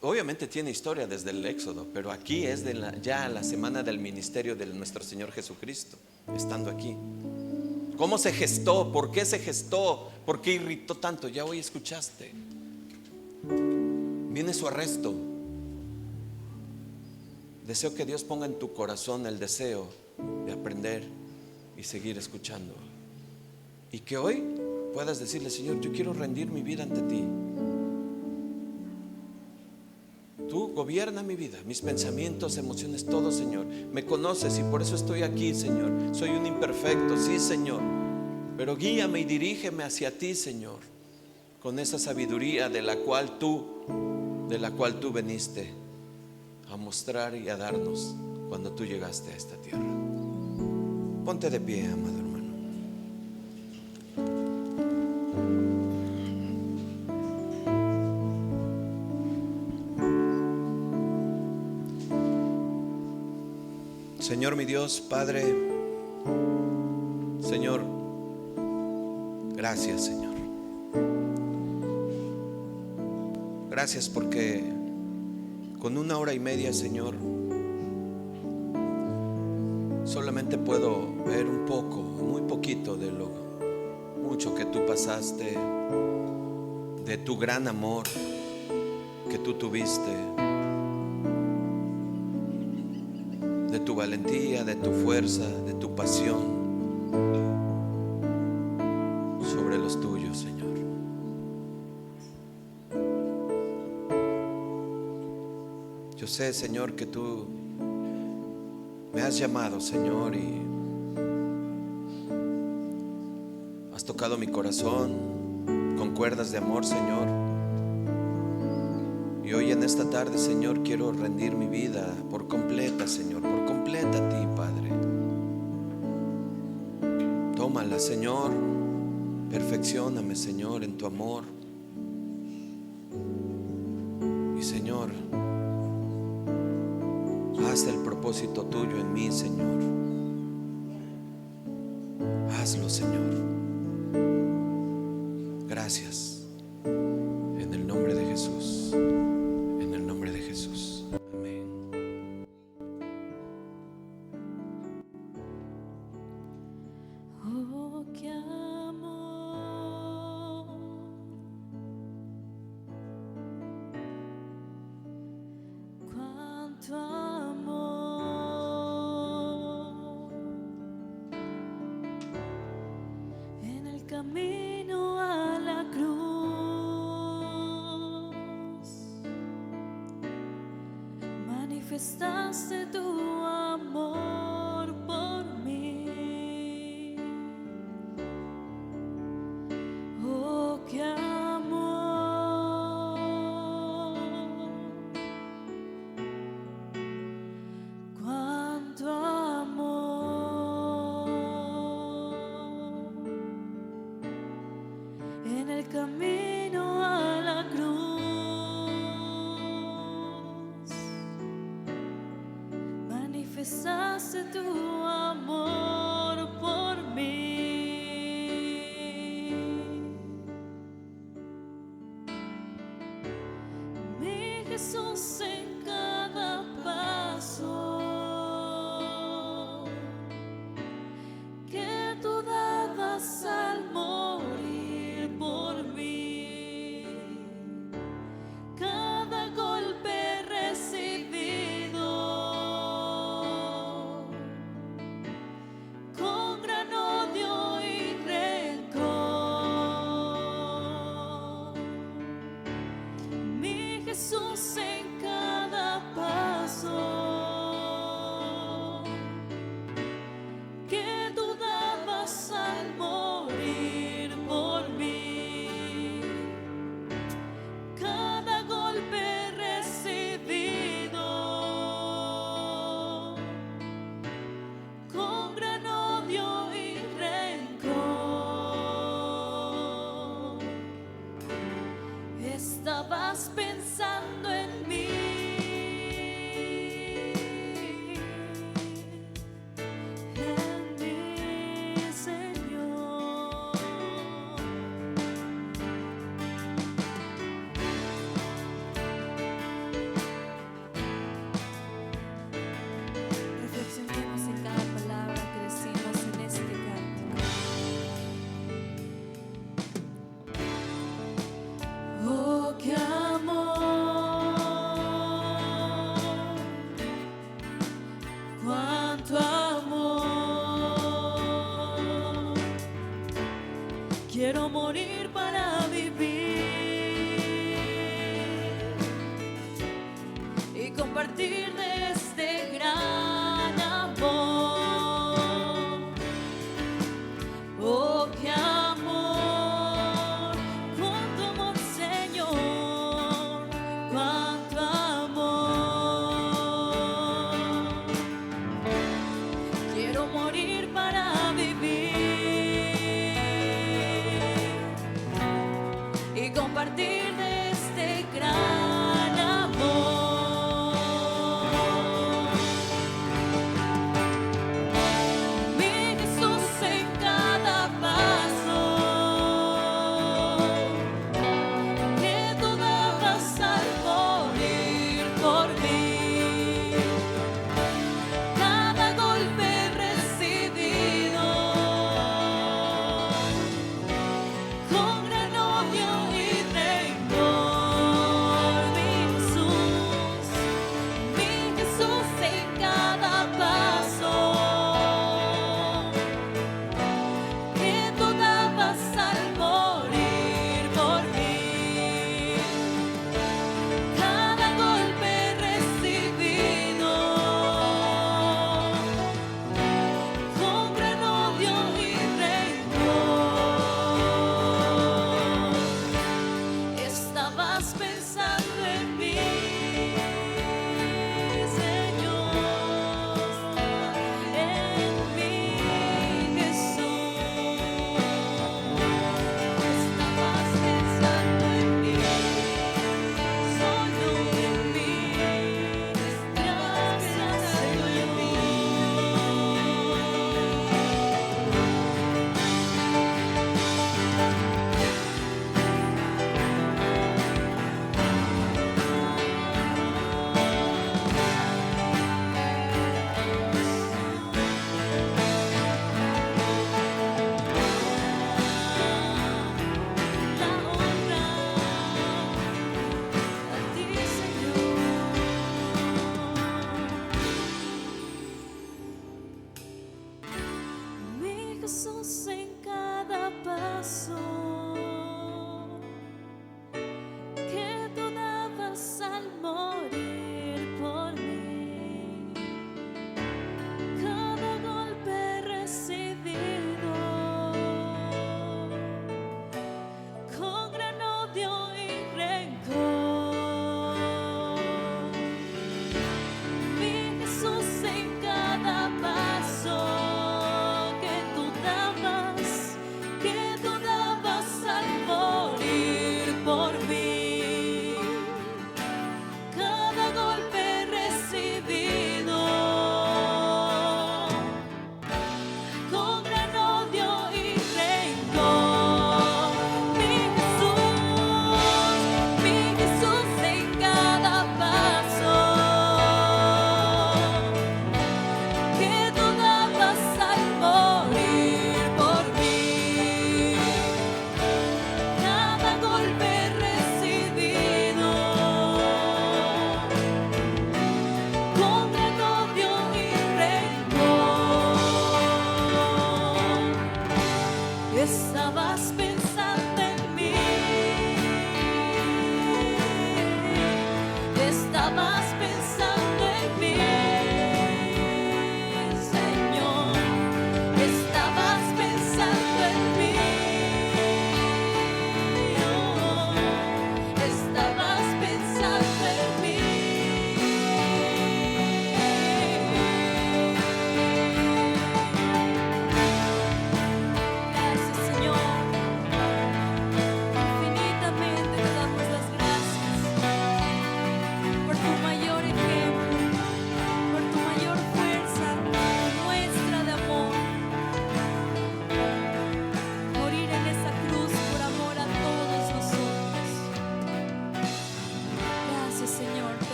obviamente tiene historia desde el Éxodo, pero aquí es ya la semana del ministerio de nuestro Señor Jesucristo, estando aquí. ¿Cómo se gestó? ¿Por qué se gestó? ¿Por qué irritó tanto? Ya hoy escuchaste. Viene su arresto. Deseo que Dios ponga en tu corazón el deseo de aprender y seguir escuchando. Y que hoy puedas decirle: Señor, yo quiero rendir mi vida ante ti. Tú gobierna mi vida, mis pensamientos, emociones, todo, Señor. Me conoces y por eso estoy aquí, Señor. Soy un imperfecto, sí, Señor. Pero guíame y dirígeme hacia ti, Señor, con esa sabiduría de la cual tú veniste a mostrar y a darnos cuando tú llegaste a esta tierra. Ponte de pie, amado hermano. Señor mi Dios, Padre, Señor, gracias, Señor. Gracias porque con 1 hora y media, Señor, solamente puedo ver un poco, muy poquito de lo mucho que tú pasaste, de tu gran amor que tú tuviste, de tu valentía, de tu fuerza, de tu pasión sobre los tuyos, Señor. Yo sé, Señor, que tú me has llamado, Señor, y Has tocado mi corazón con cuerdas de amor, Señor. Y hoy en esta tarde, Señor, quiero rendir mi vida por completa, Señor, por completa a ti, Padre. Tómala, Señor. Perfeccióname, Señor, en tu amor. Y, Señor, haz el propósito tuyo en mí, Señor. Hazlo, Señor. Gracias. En el nombre de Jesús. En el nombre de Jesús. Amén. Oh, qué amor, cuánto amor, en el camino a la cruz manifestaste tu amor por mí. Oh, qué amor, cuánto amor, en el camino a la cruz manifestaste tu amor por mí. Mi Jesús, en cada paso que tú dabas al morir por mí, cada golpe recibido con gran odio y rencor. Mi Jesús, en cada paso que tú dabas al morir por mí, cada golpe recibido con gran odio y rencor, estabas pensando en mí, Señor. Reflexionemos en cada palabra que decimos en este cántico. Oh, qué amor, cuánto amor, quiero morir para vivir y compartir de este gran amor. Oh, qué amor, cuánto amor, Señor, cuánto amor, quiero morir para vivir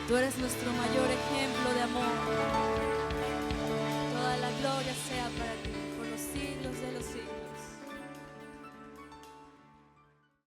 Tú eres nuestro mayor ejemplo de amor. Toda la gloria sea para ti, por los siglos de los siglos.